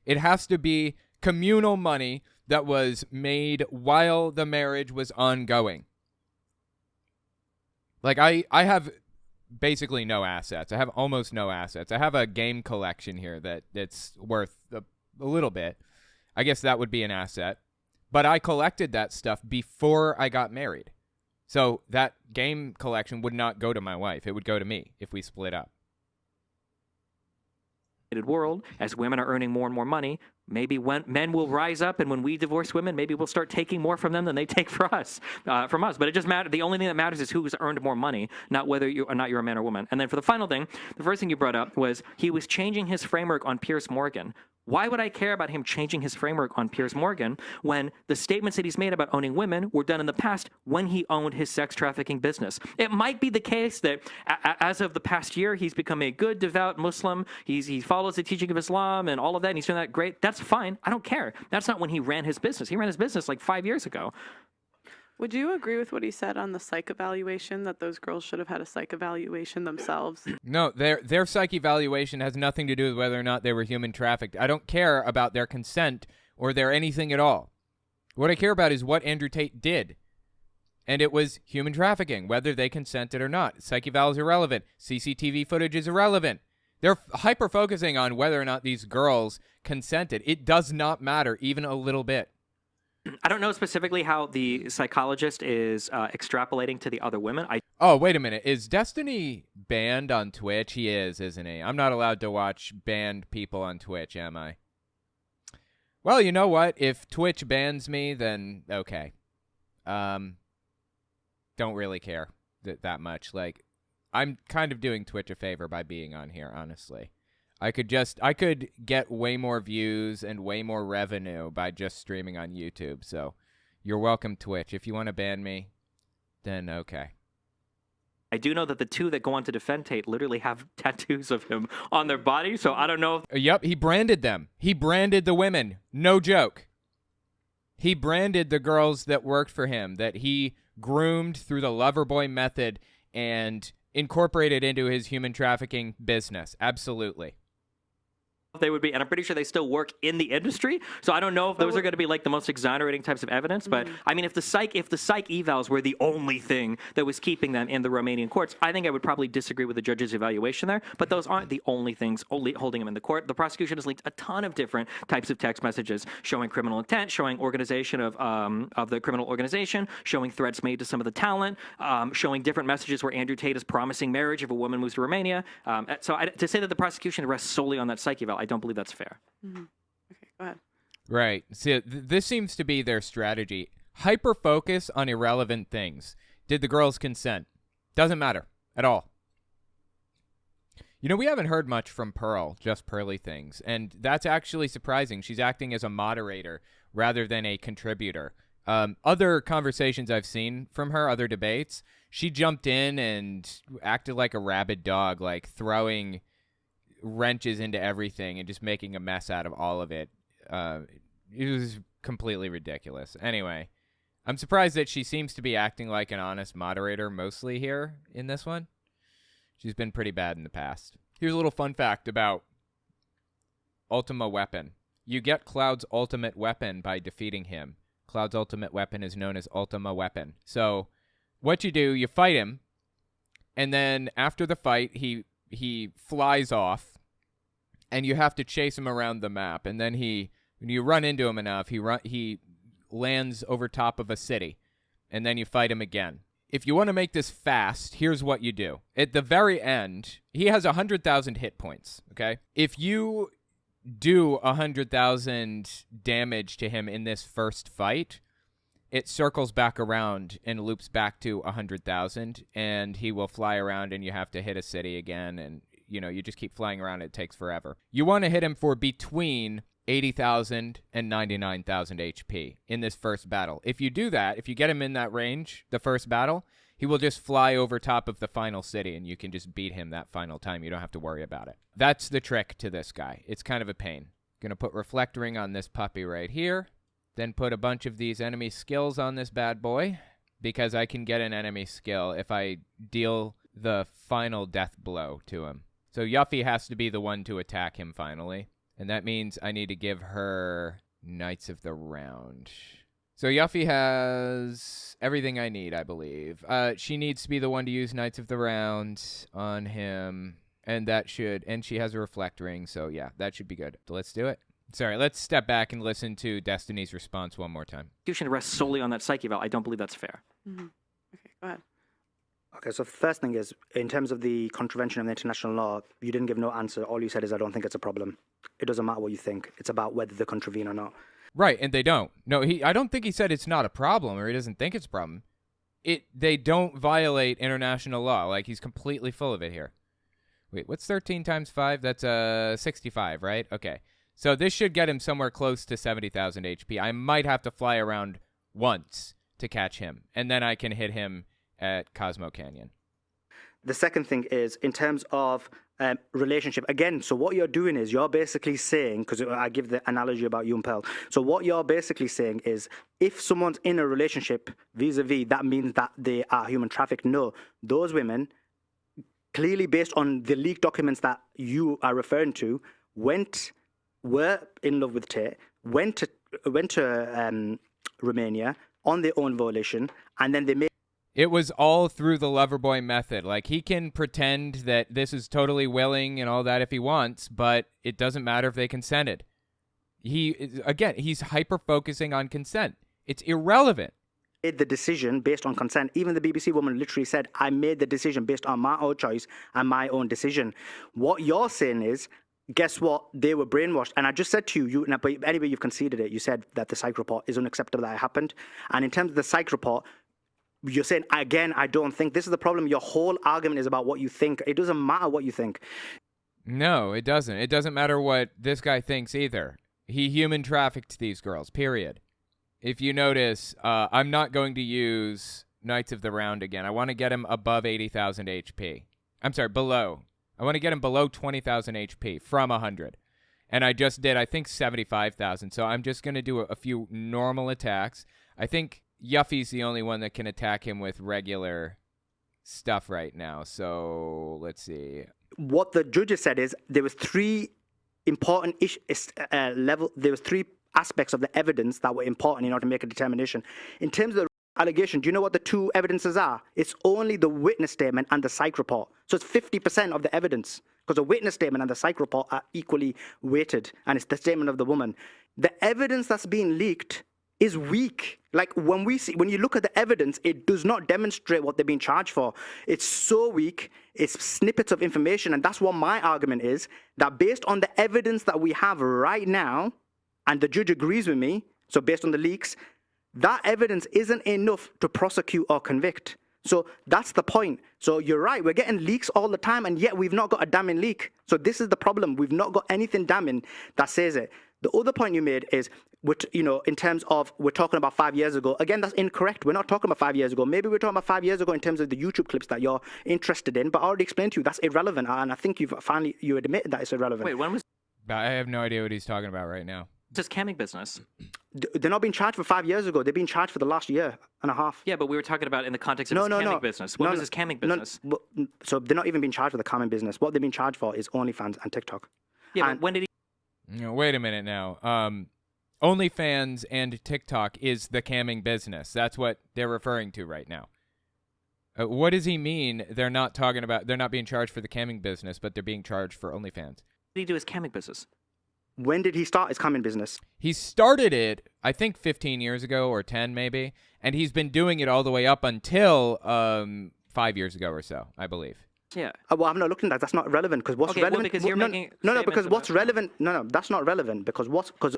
It has to be communal money that was made while the marriage was ongoing. Like, I have basically no assets. I have almost no assets. I have a game collection here that's worth a little bit. I guess that would be an asset. But I collected that stuff before I got married. So that game collection would not go to my wife. It would go to me if we split up. World, as women are earning more and more money, maybe when men will rise up, and when we divorce women, maybe we'll start taking more from them than they take from us. But it just matters. The only thing that matters is who's earned more money, not whether you're a man or woman. And then for the final thing, the first thing you brought up was he was changing his framework on Piers Morgan. Why would I care about him changing his framework on Piers Morgan when the statements that he's made about owning women were done in the past when he owned his sex trafficking business? It might be the case that as of the past year, he's become a good, devout Muslim. He follows the teaching of Islam and all of that, and he's doing that great. That's fine. I don't care. That's not when he ran his business. He ran his business like 5 years ago. Would you agree with what he said on the psych evaluation, that those girls should have had a psych evaluation themselves? No, their psych evaluation has nothing to do with whether or not they were human trafficked. I don't care about their consent or their anything at all. What I care about is what Andrew Tate did. And it was human trafficking, whether they consented or not. Psych eval is irrelevant. CCTV footage is irrelevant. They're hyper-focusing on whether or not these girls consented. It does not matter, even a little bit. I don't know specifically how the psychologist is extrapolating to the other women. Oh, wait a minute. Is Destiny banned on Twitch? He is, isn't he? I'm not allowed to watch banned people on Twitch, am I? Well, you know what? If Twitch bans me, then okay. Don't really care that much. Like, I'm kind of doing Twitch a favor by being on here, honestly. I could get way more views and way more revenue by just streaming on YouTube. So you're welcome, Twitch. If you want to ban me, then okay. I do know that the two that go on to defend Tate literally have tattoos of him on their body, so I don't know if Yep, he branded them. He branded the women. No joke. He branded the girls that worked for him, that he groomed through the Loverboy method and incorporated into his human trafficking business. Absolutely. they would be, and I'm pretty sure they still work in the industry. So I don't know if those are going to be like the most exonerating types of evidence. But I mean, if the psych evals were the only thing that was keeping them in the Romanian courts, I think I would probably disagree with the judge's evaluation there. But those aren't the only things holding them in the court. The prosecution has leaked a ton of different types of text messages showing criminal intent, showing organization of the criminal organization, showing threats made to some of the talent, showing different messages where Andrew Tate is promising marriage if a woman moves to Romania. To say that the prosecution rests solely on that psych eval, I don't believe that's fair. Mm-hmm. Okay, go ahead. Right. See, this seems to be their strategy. Hyper-focus on irrelevant things. Did the girls consent? Doesn't matter at all. You know, we haven't heard much from Pearl, just Pearly things, and that's actually surprising. She's acting as a moderator rather than a contributor. Other conversations I've seen from her, other debates, she jumped in and acted like a rabid dog, like throwing wrenches into everything and just making a mess out of all of it. It was completely ridiculous. Anyway, I'm surprised that she seems to be acting like an honest moderator mostly here in this one. She's been pretty bad in the past. Here's a little fun fact about Ultima Weapon. You get Cloud's ultimate weapon by defeating him. Cloud's ultimate weapon is known as Ultima Weapon. So what you do, you fight him, and then after the fight, he flies off, and you have to chase him around the map. And then when you run into him enough, he lands over top of a city, and then you fight him again. If you want to make this fast, here's what you do. At the very end, he has 100,000 hit points, okay? If you do 100,000 damage to him in this first fight, it circles back around and loops back to 100,000, and he will fly around, and you have to hit a city again, and you just keep flying around. It takes forever. You want to hit him for between 80,000 and 99,000 HP in this first battle. If you do that, if you get him in that range, the first battle, he will just fly over top of the final city, and you can just beat him that final time. You don't have to worry about it. That's the trick to this guy. It's kind of a pain. Gonna put Reflectoring on this puppy right here. Then put a bunch of these enemy skills on this bad boy, because I can get an enemy skill if I deal the final death blow to him. So Yuffie has to be the one to attack him finally. And that means I need to give her Knights of the Round. So Yuffie has everything I need, I believe. She needs to be the one to use Knights of the Round on him. And she has a Reflectoring, so yeah, that should be good. Let's do it. Sorry, let's step back and listen to Destiny's response one more time. Prosecution rests solely on that psych eval. I don't believe that's fair. Mm-hmm. Okay, go ahead. Okay, so first thing is, in terms of the contravention of the international law, you didn't give no answer. All you said is, I don't think it's a problem. It doesn't matter what you think. It's about whether they contravene or not. Right, and they don't. No, I don't think he said it's not a problem, or he doesn't think it's a problem. They don't violate international law. Like, he's completely full of it here. Wait, what's 13 times 5? That's 65, right? Okay. So this should get him somewhere close to 70,000 HP. I might have to fly around once to catch him, and then I can hit him at Cosmo Canyon. The second thing is, in terms of relationship, again, so what you're doing is you're basically saying, because I give the analogy about you and Pearl, so what you're basically saying is, if someone's in a relationship vis-a-vis, that means that they are human trafficked. No, those women, clearly based on the leaked documents that you are referring to, were in love with Tate, went to Romania on their own volition, and then they made... It was all through the Loverboy method. Like, he can pretend that this is totally willing and all that if he wants, but it doesn't matter if they consented. He's hyper-focusing on consent. It's irrelevant. Made the decision based on consent. Even the BBC woman literally said, I made the decision based on my own choice and my own decision. What you're saying is, guess what? They were brainwashed. And I just said to you, but anyway, you've conceded it. You said that the psych report is unacceptable that it happened. And in terms of the psych report, you're saying, again, I don't think. This is the problem. Your whole argument is about what you think. It doesn't matter what you think. No, it doesn't. It doesn't matter what this guy thinks either. He human trafficked these girls, period. If you notice, I'm not going to use Knights of the Round again. I want to get him above 80,000 HP. I'm sorry, below. I want to get him below 20,000 HP from 100. And I just did, I think, 75,000. So I'm just going to do a few normal attacks. I think Yuffie's the only one that can attack him with regular stuff right now. So let's see. What the judges said is there was three important there was three aspects of the evidence that were important in order to make a determination. In terms of the allegation, do you know what the two evidences are? It's only the witness statement and the psych report. So it's 50% of the evidence, because the witness statement and the psych report are equally weighted, and it's the statement of the woman. The evidence that's being leaked is weak. Like when you look at the evidence, it does not demonstrate what they're being charged for. It's so weak. It's snippets of information, and that's what my argument is, that based on the evidence that we have right now, and the judge agrees with me, so based on the leaks, that evidence isn't enough to prosecute or convict. So that's the point. So you're right, we're getting leaks all the time, and yet we've not got a damning leak. So this is the problem. We've not got anything damning that says it. The other point you made is, in terms of we're talking about 5 years ago. Again, that's incorrect. We're not talking about 5 years ago. Maybe we're talking about 5 years ago in terms of the YouTube clips that you're interested in, but I already explained to you that's irrelevant, and I think you admitted that it's irrelevant. Wait, when was I have no idea what he's talking about right now. this camming business? They're not being charged for 5 years ago. They're being charged for the last year and a half. Yeah, but we were talking about in the context of camming business. When was this camming business? So they're not even being charged for the camming business. What they've been charged for is OnlyFans and TikTok. Yeah, but when did he... No, wait a minute now. OnlyFans and TikTok is the camming business. That's what they're referring to right now. What does he mean? They're not being charged for the camming business, but they're being charged for OnlyFans. What did he do his camming business? When did he start his camming business? He started it, I think, 15 years ago or 10 maybe, and he's been doing it all the way up until 5 years ago or so, I believe. Yeah. Well, I'm not looking at that. That's not relevant, because what's relevant... Well, because you're making because what's relevant... No, that's not relevant, because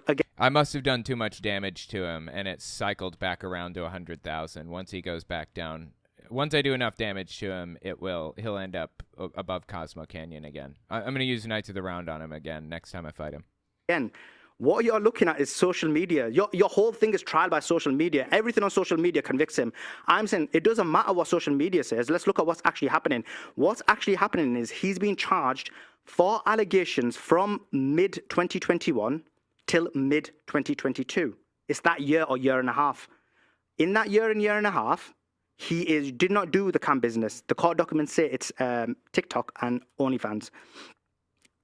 again... I must have done too much damage to him, and it cycled back around to 100,000. Once he goes back down... Once I do enough damage to him, he'll end up above Cosmo Canyon again. I'm going to use Knights of the Round on him again next time I fight him. Again, what you're looking at is social media. Your whole thing is trial by social media. Everything on social media convicts him. I'm saying it doesn't matter what social media says. Let's look at what's actually happening. What's actually happening is he's being charged for allegations from mid-2021 till mid-2022. It's that year or year and a half. In that year and a half, he did not do the cam business. The court documents say it's TikTok and OnlyFans.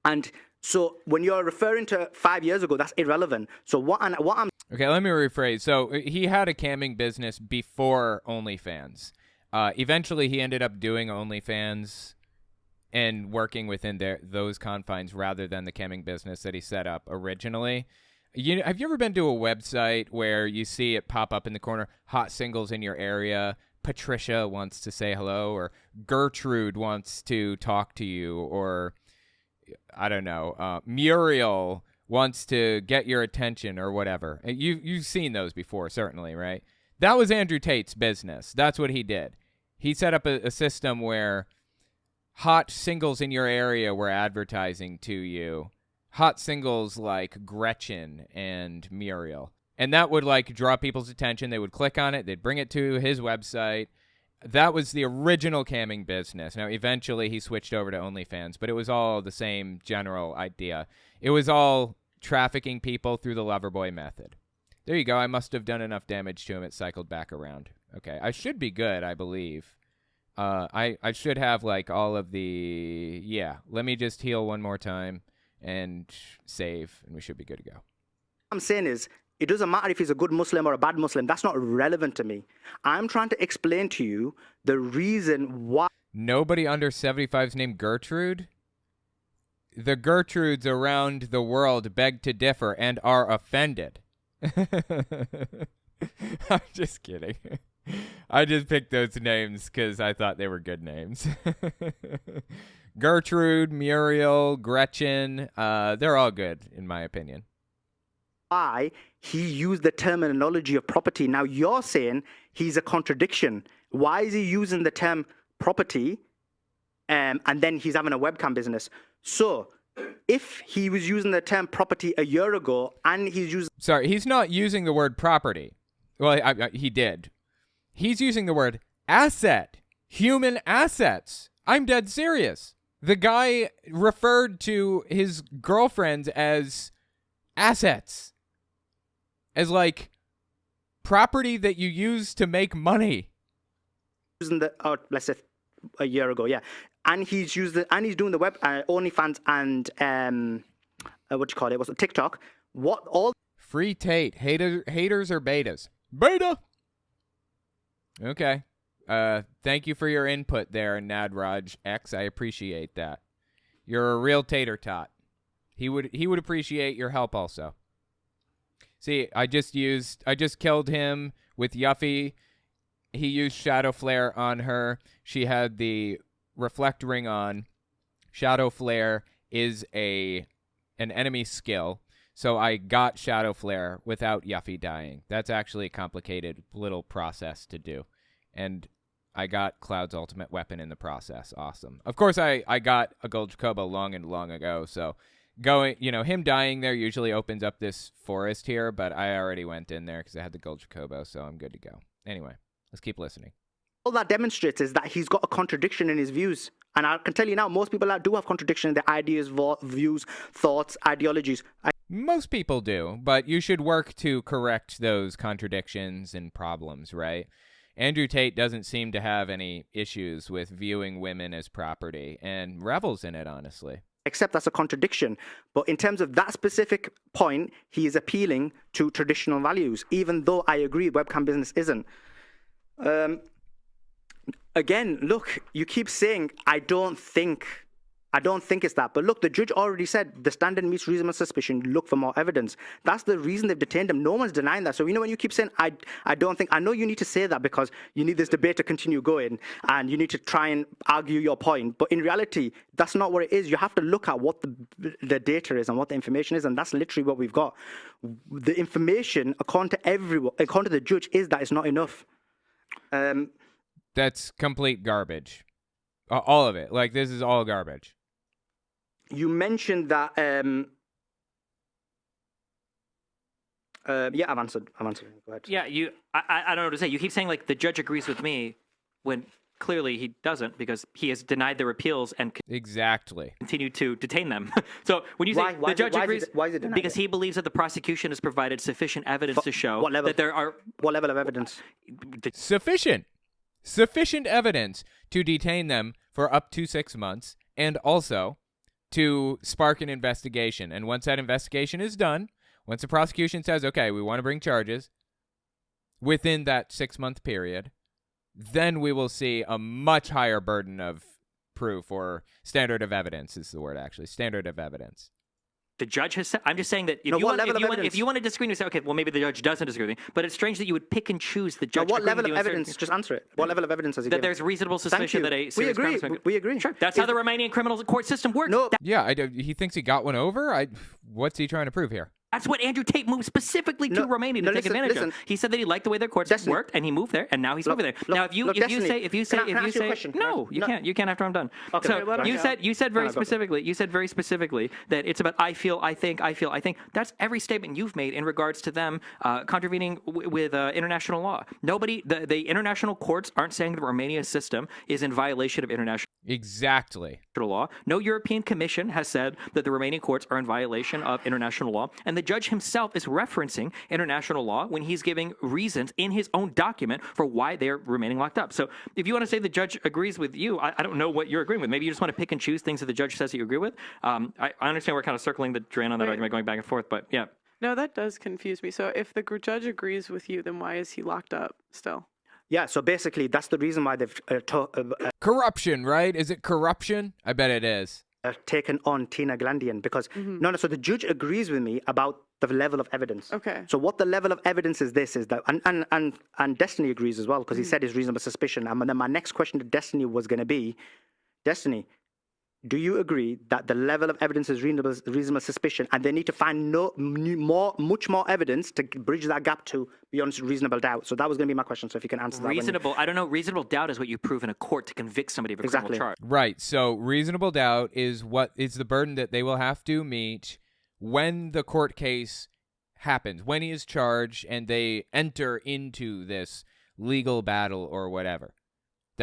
And so when you're referring to 5 years ago, that's irrelevant. So what I'm... Okay, let me rephrase. So he had a camming business before OnlyFans. Eventually, he ended up doing OnlyFans and working within those confines rather than the camming business that he set up originally. Have you ever been to a website where you see it pop up in the corner, hot singles in your area, Patricia wants to say hello, or Gertrude wants to talk to you, or... I don't know, Muriel wants to get your attention or whatever. You've seen those before, certainly, right? That was Andrew Tate's business. That's what he did. He set up a system where hot singles in your area were advertising to you. Hot singles like Gretchen and Muriel. And that would, draw people's attention. They would click on it. They'd bring it to his website. That was the original camming business. Now, eventually, he switched over to OnlyFans, but it was all the same general idea. It was all trafficking people through the Loverboy method. There you go. I must have done enough damage to him. It cycled back around. Okay. I should be good, I believe. I should have, all of the... Yeah. Let me just heal one more time and save, and we should be good to go. What I'm saying is, it doesn't matter if he's a good Muslim or a bad Muslim. That's not relevant to me. I'm trying to explain to you the reason why... Nobody under 75 is named Gertrude? The Gertrudes around the world beg to differ and are offended. I'm just kidding. I just picked those names because I thought they were good names. Gertrude, Muriel, Gretchen, they're all good, in my opinion. Why he used the terminology of property. Now you're saying he's a contradiction. Why is he using the term property and then he's having a webcam business? So if he was using the term property a year ago and he's using... Sorry, he's not using the word property. Well, he did. He's using the word asset. Human assets. I'm dead serious. The guy referred to his girlfriends as assets. As like property that you use to make money. Using the, let's say a year ago, yeah. And he's doing the web OnlyFans and what do you call it? Was it TikTok? What all Free Tate. Haters or betas? Beta. Okay. Thank you for your input there, Nadraj X. I appreciate that. You're a real tater tot. He would appreciate your help also. See, I just killed him with Yuffie. He used Shadow Flare on her. She had the Reflect Ring on. Shadow Flare is an enemy skill, so I got Shadow Flare without Yuffie dying. That's actually a complicated little process to do. And I got Cloud's ultimate weapon in the process. Awesome. Of course, I got a Gold Chocobo long ago, so him dying there usually opens up this forest here, but I already went in there because I had the Gold Chocobo, so I'm good to go. Anyway, let's keep listening. all that demonstrates is that he's got a contradiction in his views. And I can tell you now, most people that do have contradiction in their ideas, views, thoughts, ideologies. Most people do, but you should work to correct those contradictions and problems, right? Andrew Tate doesn't seem to have any issues with viewing women as property and revels in it, honestly. Except that's a contradiction. But in terms of that specific point, he is appealing to traditional values, even though I agree webcam business isn't. Again, look, you keep saying, I don't think it's that. But look, the judge already said the standard meets reasonable suspicion, look for more evidence. That's the reason they've detained him. No one's denying that. So, when you keep saying, I don't think, I know you need to say that because you need this debate to continue going and you need to try and argue your point. But in reality, that's not what it is. You have to look at what the data is and what the information is. And that's literally what we've got. The information, according to the judge, is that it's not enough. That's complete garbage. All of it. Like, this is all garbage. You mentioned that. Yeah, I've answered. Go ahead. Yeah, I don't know what to say. You keep saying like the judge agrees with me, when clearly he doesn't, because he has denied their appeals and exactly continued to detain them. So when you say the judge agrees, why is it denied? Because he believes that the prosecution has provided sufficient evidence to show that there are. What level of evidence? Sufficient evidence to detain them for up to 6 months, and also to spark an investigation. And once that investigation is done, once the prosecution says, okay, we want to bring charges within that 6-month period, then we will see a much higher burden of proof, or standard of evidence is the word, actually. Standard of evidence. The judge has said, I'm just saying that if you want to disagree and say, okay, well, maybe the judge doesn't disagree with me, but it's strange that you would pick and choose the judge. Now, what level of evidence? Just answer it. What level of evidence has he given? That there's reasonable suspicion that a serious we agree. We agree. Sure. That's how the Romanian criminal court system works. No. Yeah, he thinks he got one over? What's he trying to prove here? That's what Andrew Tate moved specifically to Romania to take advantage of. He said that he liked the way their courts worked, and he moved there, and now he's moving there. Now, if you say, no, you can't. You can't after I'm done. Okay. So you said very specifically that it's about I feel, I think. That's every statement you've made in regards to them contravening with international law. The international courts aren't saying the Romania system is in violation of international. Exactly. Law. No European Commission has said that the Romanian courts are in violation of international law, and the judge himself is referencing international law when he's giving reasons in his own document for why they're remaining locked up. So if you want to say the judge agrees with you, I don't know what you're agreeing with. Maybe you just want to pick and choose things that the judge says that you agree with. I understand we're kind of circling the drain on that argument, going back and forth, but yeah. No, that does confuse me. So if the judge agrees with you, then why is he locked up still? Yeah, so basically that's the reason why they've corruption, right? Is it corruption? I bet it is. Taken on Tina Glandian because so the judge agrees with me about the level of evidence. Okay. So what the level of evidence is that and Destiny agrees as well because he said it's reasonable suspicion. And then my next question to Destiny was going to be, Destiny, do you agree that the level of evidence is reasonable suspicion, and they need to find much more evidence to bridge that gap to beyond reasonable doubt? So that was going to be my question. So if you can answer that. I don't know. Reasonable doubt is what you prove in a court to convict somebody of a criminal charge. Right. So reasonable doubt is what is the burden that they will have to meet when the court case happens, when he is charged and they enter into this legal battle or whatever.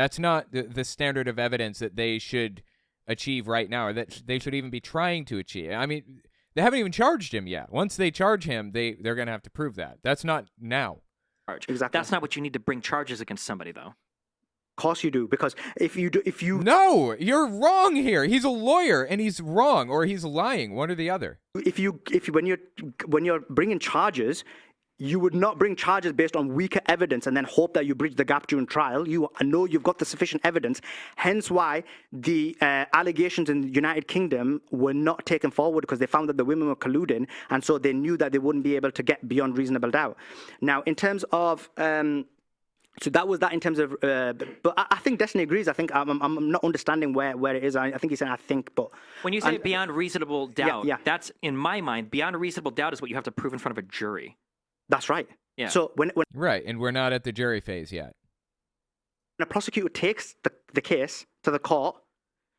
That's not the standard of evidence that they should achieve right now, or that they should even be trying to achieve. I mean, they haven't even charged him yet. Once they charge him, they're going to have to prove that. That's not now. Exactly. That's not what you need to bring charges against somebody, though. Of course you do, because if you No, you're wrong here. He's a lawyer and he's wrong, or he's lying, one or the other. when you're bringing charges, you would not bring charges based on weaker evidence and then hope that you bridge the gap during trial. You know you've got the sufficient evidence. Hence why the allegations in the United Kingdom were not taken forward, because they found that the women were colluding, and so they knew that they wouldn't be able to get beyond reasonable doubt. Now, in terms of so that was that in terms of, but I think Destiny agrees. I think I'm not understanding where it is. I think he's saying I think, but when you say beyond reasonable doubt, yeah. That's in my mind. Beyond a reasonable doubt is what you have to prove in front of a jury. That's right. Yeah. So when Right, and we're not at the jury phase yet. a prosecutor takes the case to the court,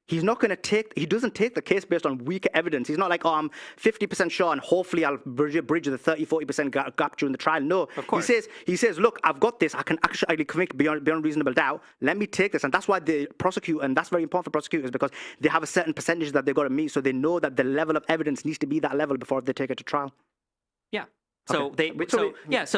he doesn't take the case based on weaker evidence. He's not like, oh, I'm 50% sure and hopefully I'll bridge the 30-40% gap during the trial. No, of course. He says, look, I've got this. I can actually convict beyond reasonable doubt. Let me take this. And that's why the prosecutor, and that's very important for prosecutors, because they have a certain percentage that they've got to meet. So they know that the level of evidence needs to be that level before they take it to trial. Yeah. So Okay.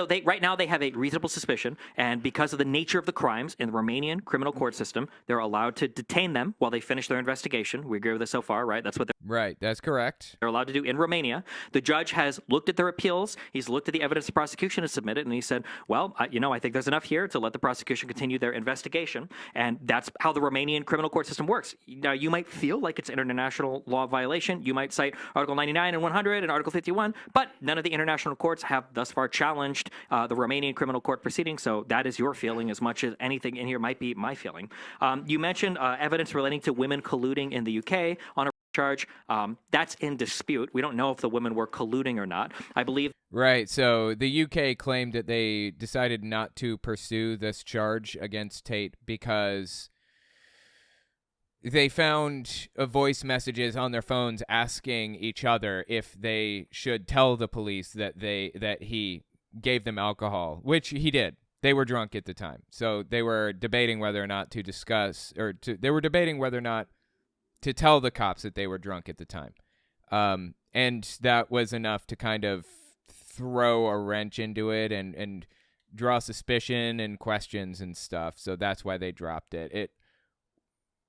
they right now they have a reasonable suspicion, and because of the nature of the crimes in the Romanian criminal court system, they're allowed to detain them while they finish their investigation. We agree with this so far, right? That's what Right, that's correct. they're allowed to do in Romania. The judge has looked at their appeals. He's looked at the evidence the prosecution has submitted, and he said, well, I think there's enough here to let the prosecution continue their investigation. And that's how the Romanian criminal court system works. Now, you might feel like it's an international law violation. You might cite Article 99 and 100 and Article 51, but none of the international courts have thus far challenged the Romanian criminal court proceedings. So that is your feeling as much as anything in here might be my feeling. You mentioned evidence relating to women colluding in the UK on a charge. That's in dispute. We don't know if the women were colluding or not. I believe. Right, so the UK claimed that they decided not to pursue this charge against Tate because they found voice messages on their phones asking each other if they should tell the police that he gave them alcohol, which he did. They were drunk at the time, so they were debating whether or not to discuss, they were debating whether or not to tell the cops that they were drunk at the time, and that was enough to kind of throw a wrench into it and draw suspicion and questions and stuff. So that's why they dropped it.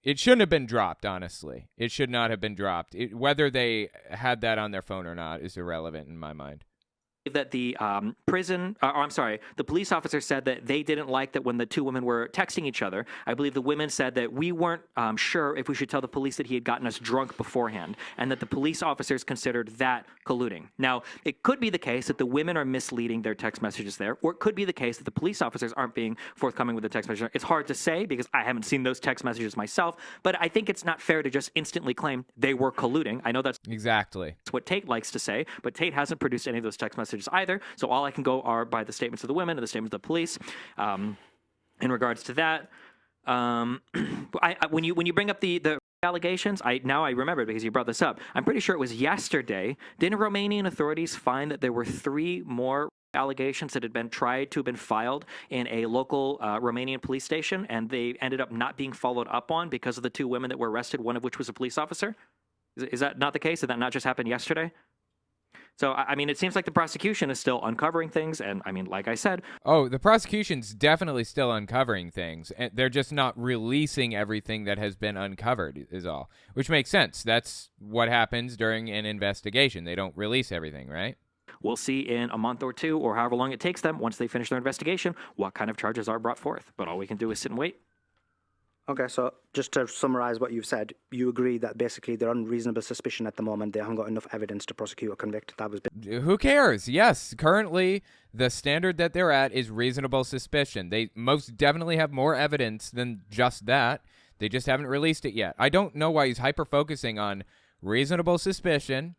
It shouldn't have been dropped, honestly. It should not have been dropped. Whether they had that on their phone or not is irrelevant in my mind. That the the police officer said that they didn't like that when the two women were texting each other. I believe the women said that we weren't sure if we should tell the police that he had gotten us drunk beforehand, and that the police officers considered that colluding. Now, it could be the case that the women are misleading their text messages there, or it could be the case that the police officers aren't being forthcoming with the text message. It's hard to say because I haven't seen those text messages myself, but I think it's not fair to just instantly claim they were colluding. I know that's exactly what Tate likes to say, but Tate hasn't produced any of those text messages either, so all I can go are by the statements of the women and the statements of the police. In regards to that, when you bring up the allegations, I remember because you brought this up. I'm pretty sure it was yesterday. Didn't Romanian authorities find that there were 3 more allegations that had been tried to have been filed in a local Romanian police station, and they ended up not being followed up on because of the 2 women that were arrested, one of which was a police officer? Is that not the case? Did that not just happen yesterday? So, I mean, it seems like the prosecution is still uncovering things, and, I mean, like I said... Oh, the prosecution's definitely still uncovering things, and they're just not releasing everything that has been uncovered, is all. Which makes sense. That's what happens during an investigation. They don't release everything, right? We'll see in a month or 2, or however long it takes them, once they finish their investigation, what kind of charges are brought forth. But all we can do is sit and wait. Okay, so just to summarize what you've said, you agree that basically they're on reasonable suspicion at the moment. They haven't got enough evidence to prosecute or convict. That was. Who cares? Yes, currently the standard that they're at is reasonable suspicion. They most definitely have more evidence than just that. They just haven't released it yet. I don't know why he's hyper-focusing on reasonable suspicion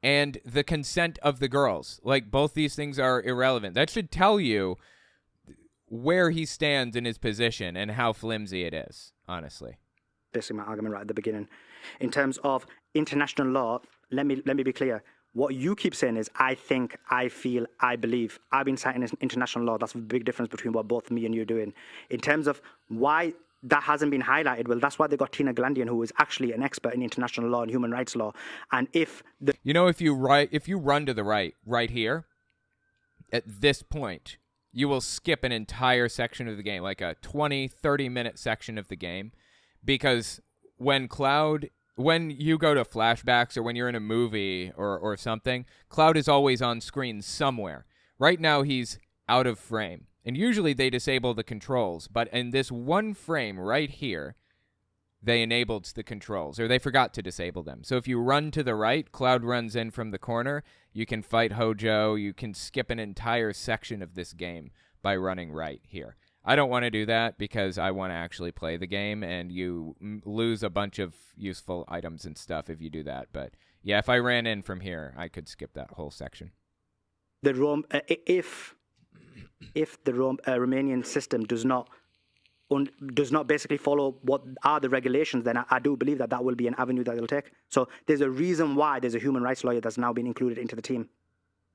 and the consent of the girls. Like, both these things are irrelevant. That should tell you where he stands in his position and how flimsy it is, honestly. Basically my argument right at the beginning. In terms of international law, let me be clear. What you keep saying is, I think, I feel, I believe. I've been citing international law. That's a big difference between what both me and you are doing. In terms of why that hasn't been highlighted, well, that's why they got Tina Glandian, who is actually an expert in international law and human rights law. And if the... You know, if you run to the right here, at this point, you will skip an entire section of the game, like a 20, 30-minute section of the game, because when you go to flashbacks or when you're in a movie or something, Cloud is always on screen somewhere. Right now, he's out of frame. And usually they disable the controls, but in this one frame right here, they enabled the controls, or they forgot to disable them. So if you run to the right, Cloud runs in from the corner, you can fight Hojo, you can skip an entire section of this game by running right here. I don't want to do that because I want to actually play the game, and you lose a bunch of useful items and stuff if you do that. But yeah, if I ran in from here, I could skip that whole section. The if the Romanian system does not basically follow what are the regulations, then I do believe that will be an avenue that they'll take. So there's a reason why there's a human rights lawyer that's now been included into the team.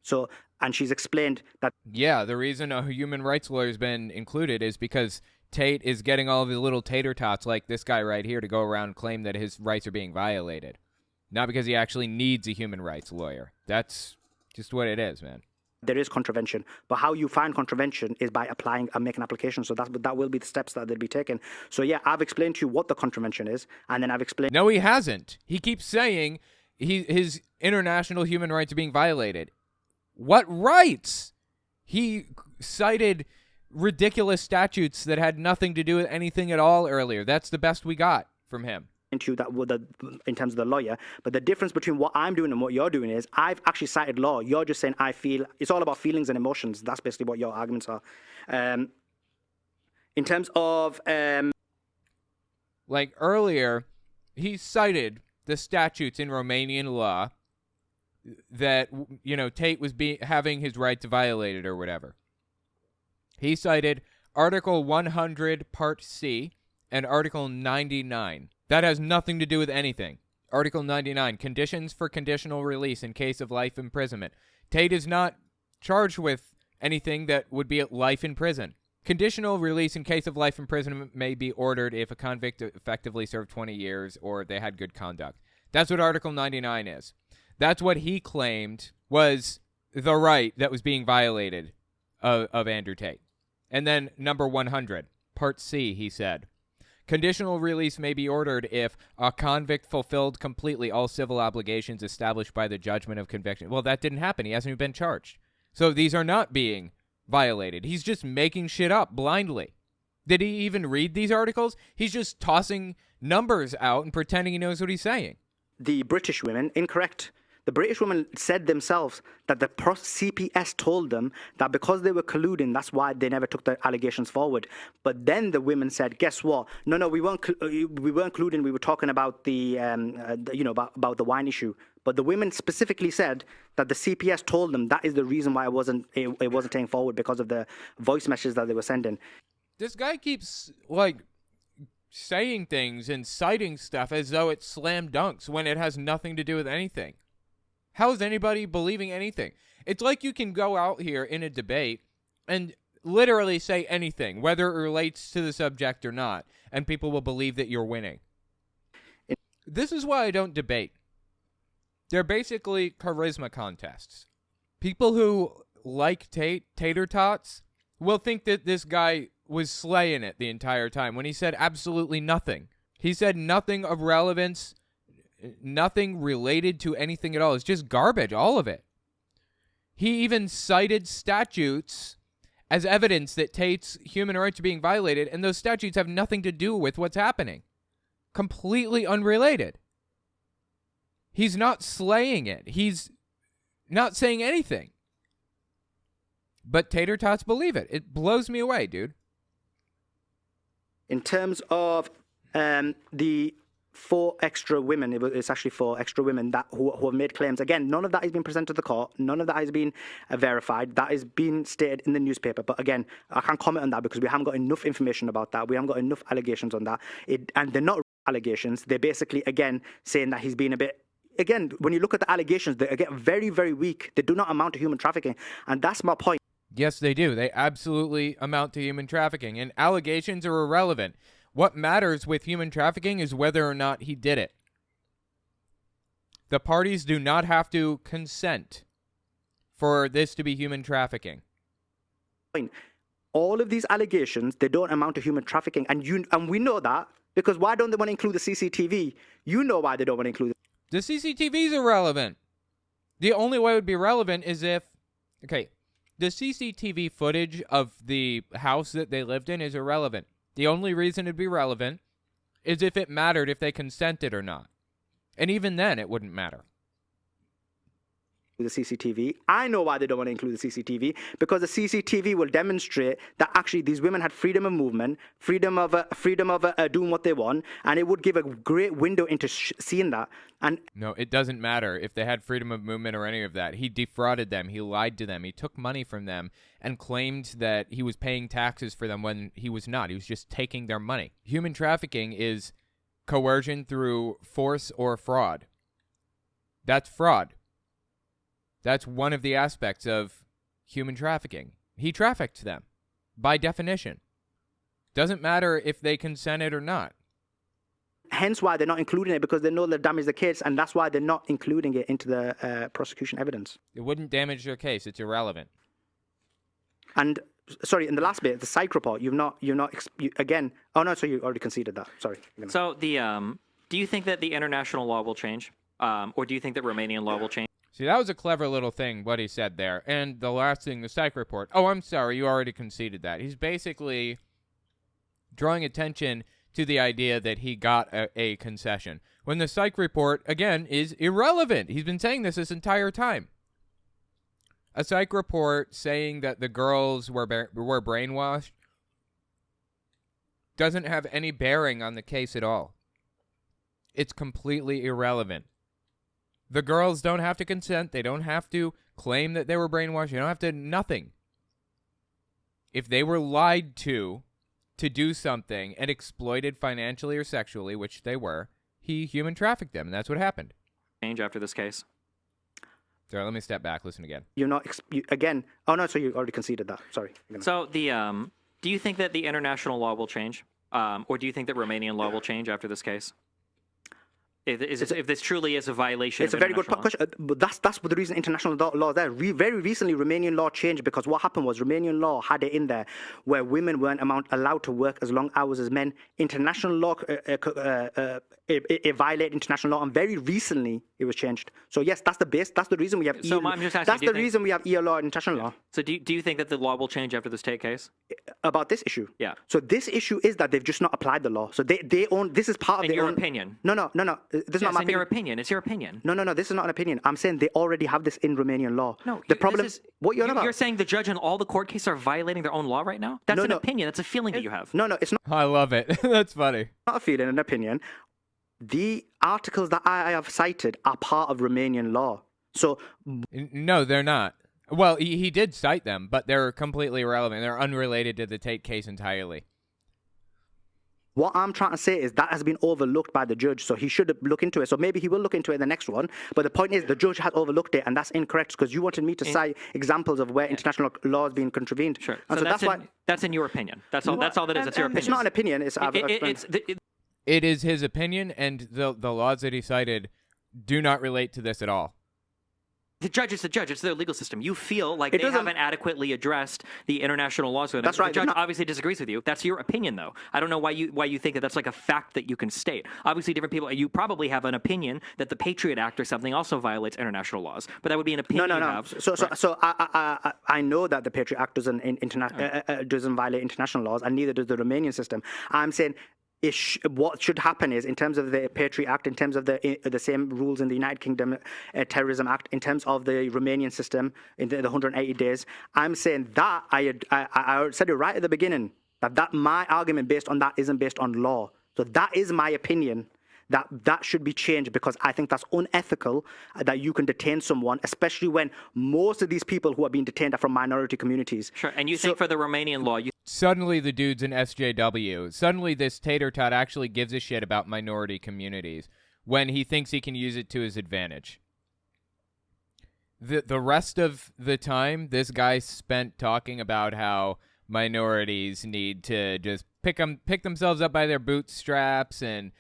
So, and she's explained that... Yeah, the reason a human rights lawyer has been included is because Tate is getting all of the little tater tots like this guy right here to go around and claim that his rights are being violated. Not because he actually needs a human rights lawyer. That's just what it is, man. There is contravention, but how you find contravention is by applying and making application. So that will be the steps that they'll be taking. So yeah, I've explained to you what the contravention is, and then I've explained... No, he hasn't. He keeps saying his international human rights are being violated. What rights? He cited ridiculous statutes that had nothing to do with anything at all earlier. That's the best we got from him. Into that in terms of the lawyer, but the difference between what I'm doing and what you're doing is I've actually cited law. You're just saying I feel. It's all about feelings and emotions. That's basically what your arguments are. In terms of like earlier, he cited the statutes in Romanian law that, you know, Tate was having his rights violated or whatever. He cited Article 100 Part C and Article 99. That has nothing to do with anything. Article 99, conditions for conditional release in case of life imprisonment. Tate is not charged with anything that would be life in prison. Conditional release in case of life imprisonment may be ordered if a convict effectively served 20 years or they had good conduct. That's what Article 99 is. That's what he claimed was the right that was being violated of Andrew Tate. And then number 100, Part C, he said. Conditional release may be ordered if a convict fulfilled completely all civil obligations established by the judgment of conviction. Well, that didn't happen. He hasn't even been charged. So these are not being violated. He's just making shit up blindly. Did he even read these articles? He's just tossing numbers out and pretending he knows what he's saying. The British women, incorrect. The British women said themselves that the CPS told them that because they were colluding, that's why they never took the allegations forward. But then the women said, "Guess what? No, we weren't colluding. We were talking about about the wine issue." But the women specifically said that the CPS told them that is the reason why it wasn't taken forward, because of the voice messages that they were sending. This guy keeps saying things and citing stuff as though it's slam dunks when it has nothing to do with anything. How is anybody believing anything? It's like you can go out here in a debate and literally say anything, whether it relates to the subject or not, and people will believe that you're winning. This is why I don't debate. They're basically charisma contests. People who like tater tots will think that this guy was slaying it the entire time when he said absolutely nothing. He said nothing of relevance, nothing related to anything at all. It's just garbage, all of it. He even cited statutes as evidence that Tate's human rights are being violated, and those statutes have nothing to do with what's happening. Completely unrelated. He's not slaying it. He's not saying anything. But tater tots believe it. It blows me away, dude. In terms of the 4 extra women, it's actually 4 extra women who have made claims. Again, none of that has been presented to the court. None of that has been verified. That is being stated in the newspaper. But again, I can't comment on that because we haven't got enough information about that. We haven't got enough allegations on that. And they're not allegations. They're basically, again, saying that he's been a bit again, when you look at the allegations, they get very, very weak. They do not amount to human trafficking. And that's my point. Yes, they do. They absolutely amount to human trafficking, and allegations are irrelevant. What matters with human trafficking is whether or not he did it. The parties do not have to consent for this to be human trafficking. All of these allegations, they don't amount to human trafficking, and we know that, because why don't they want to include the CCTV? You know why they don't want to include it. The CCTV is irrelevant. The only way it would be relevant is if, okay, the CCTV footage of the house that they lived in is irrelevant. The only reason it'd be relevant is if it mattered if they consented or not. And even then, it wouldn't matter. The CCTV. I know why they don't want to include the CCTV, because the CCTV will demonstrate that actually these women had freedom of movement, freedom of doing what they want, and it would give a great window into seeing that. And no, it doesn't matter if they had freedom of movement or any of that. He defrauded them. He lied to them. He took money from them and claimed that he was paying taxes for them when he was not. He was just taking their money. Human trafficking is coercion through force or fraud. That's fraud. That's one of the aspects of human trafficking. He trafficked them, by definition. Doesn't matter if they consented or not. Hence why they're not including it, because they know they'll damage the case, and that's why they're not including it into the prosecution evidence. It wouldn't damage their case. It's irrelevant. And, sorry, in the last bit, the psych report, again, oh no, so you already conceded that. Sorry. So do you think that the international law will change? Or do you think that Romanian law will change? See, that was a clever little thing, what he said there. And the last thing, the psych report. Oh, I'm sorry, you already conceded that. He's basically drawing attention to the idea that he got a concession, when the psych report, again, is irrelevant. He's been saying this entire time. A psych report saying that the girls were brainwashed doesn't have any bearing on the case at all. It's completely irrelevant. The girls don't have to consent. They don't have to claim that they were brainwashed. They don't have to nothing. If they were lied to do something and exploited financially or sexually, which they were, he human trafficked them, and that's what happened. Change after this case? Sorry, let me step back. Listen again. Again. Oh no, so you already conceded that. Sorry. So do you think that the international law will change, or do you think that Romanian law will change after this case? If this truly is a violation of international law? It's a very good question. But that's the reason international law is there. Very recently, Romanian law changed, because what happened was Romanian law had it in there where women weren't allowed to work as long hours as men. International law, it violated international law, and very recently it was changed. So yes, that's the base. That's the reason we have. So I'm just asking, that's the reason we have EU law and international law. So do you think that the law will change after this Tate case? About this issue? Yeah. So this issue is that they've just not applied the law. So they own. This is part of their own opinion. No. This is not my opinion. Your opinion. It's your opinion. No. This is not an opinion. I'm saying they already have this in Romanian law. No. The problem is what you're about. You're saying the judge and all the court cases are violating their own law right now? That's an opinion. That's a feeling that you have. No, it's not. I love it. That's funny. Not a feeling, an opinion. The articles that I have cited are part of Romanian law. So no, they're not. Well, he did cite them, but they're completely irrelevant. They're unrelated to the Tate case entirely. What I'm trying to say is that has been overlooked by the judge, so he should look into it. So maybe he will look into it in the next one. But the point is, the judge has overlooked it, and that's incorrect, because you wanted me to cite examples of where international law has been contravened. Sure. And so that's in your opinion. That's all that is. It's your opinion. It's not an opinion. It is his opinion, and the laws that he cited do not relate to this at all. The judge is the judge. It's their legal system. You feel like they haven't adequately addressed the international laws. That's right. The judge obviously disagrees with you. That's your opinion, though. I don't know why you think that that's like a fact that you can state. Obviously, different people. You probably have an opinion that the Patriot Act or something also violates international laws. But that would be an opinion. No. You have. So I know that the Patriot Act doesn't violate international laws, and neither does the Romanian system. I'm saying. What should happen is, in terms of the Patriot Act, in terms of the same rules in the United Kingdom Terrorism Act, in terms of the Romanian system in the 180 days, I'm saying that I said it right at the beginning that my argument based on that isn't based on law. So that is my opinion. That should be changed, because I think that's unethical that you can detain someone, especially when most of these people who are being detained are from minority communities. Sure, and you think for the Romanian law... Suddenly the dude's an SJW. Suddenly this tater tot actually gives a shit about minority communities. when he thinks he can use it to his advantage. The rest of the time, this guy spent talking about how minorities need to just pick themselves up by their bootstraps and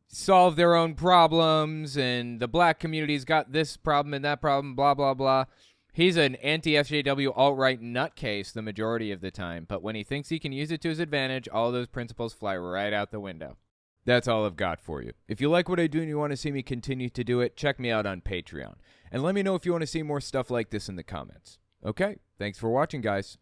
solve their own problems, and the black community's got this problem and that problem, blah, blah, blah. He's an anti-FJW alt-right nutcase the majority of the time, but when he thinks he can use it to his advantage, all those principles fly right out the window. That's all I've got for you. If you like what I do and you want to see me continue to do it, check me out on Patreon. And let me know if you want to see more stuff like this in the comments. Okay, thanks for watching, guys.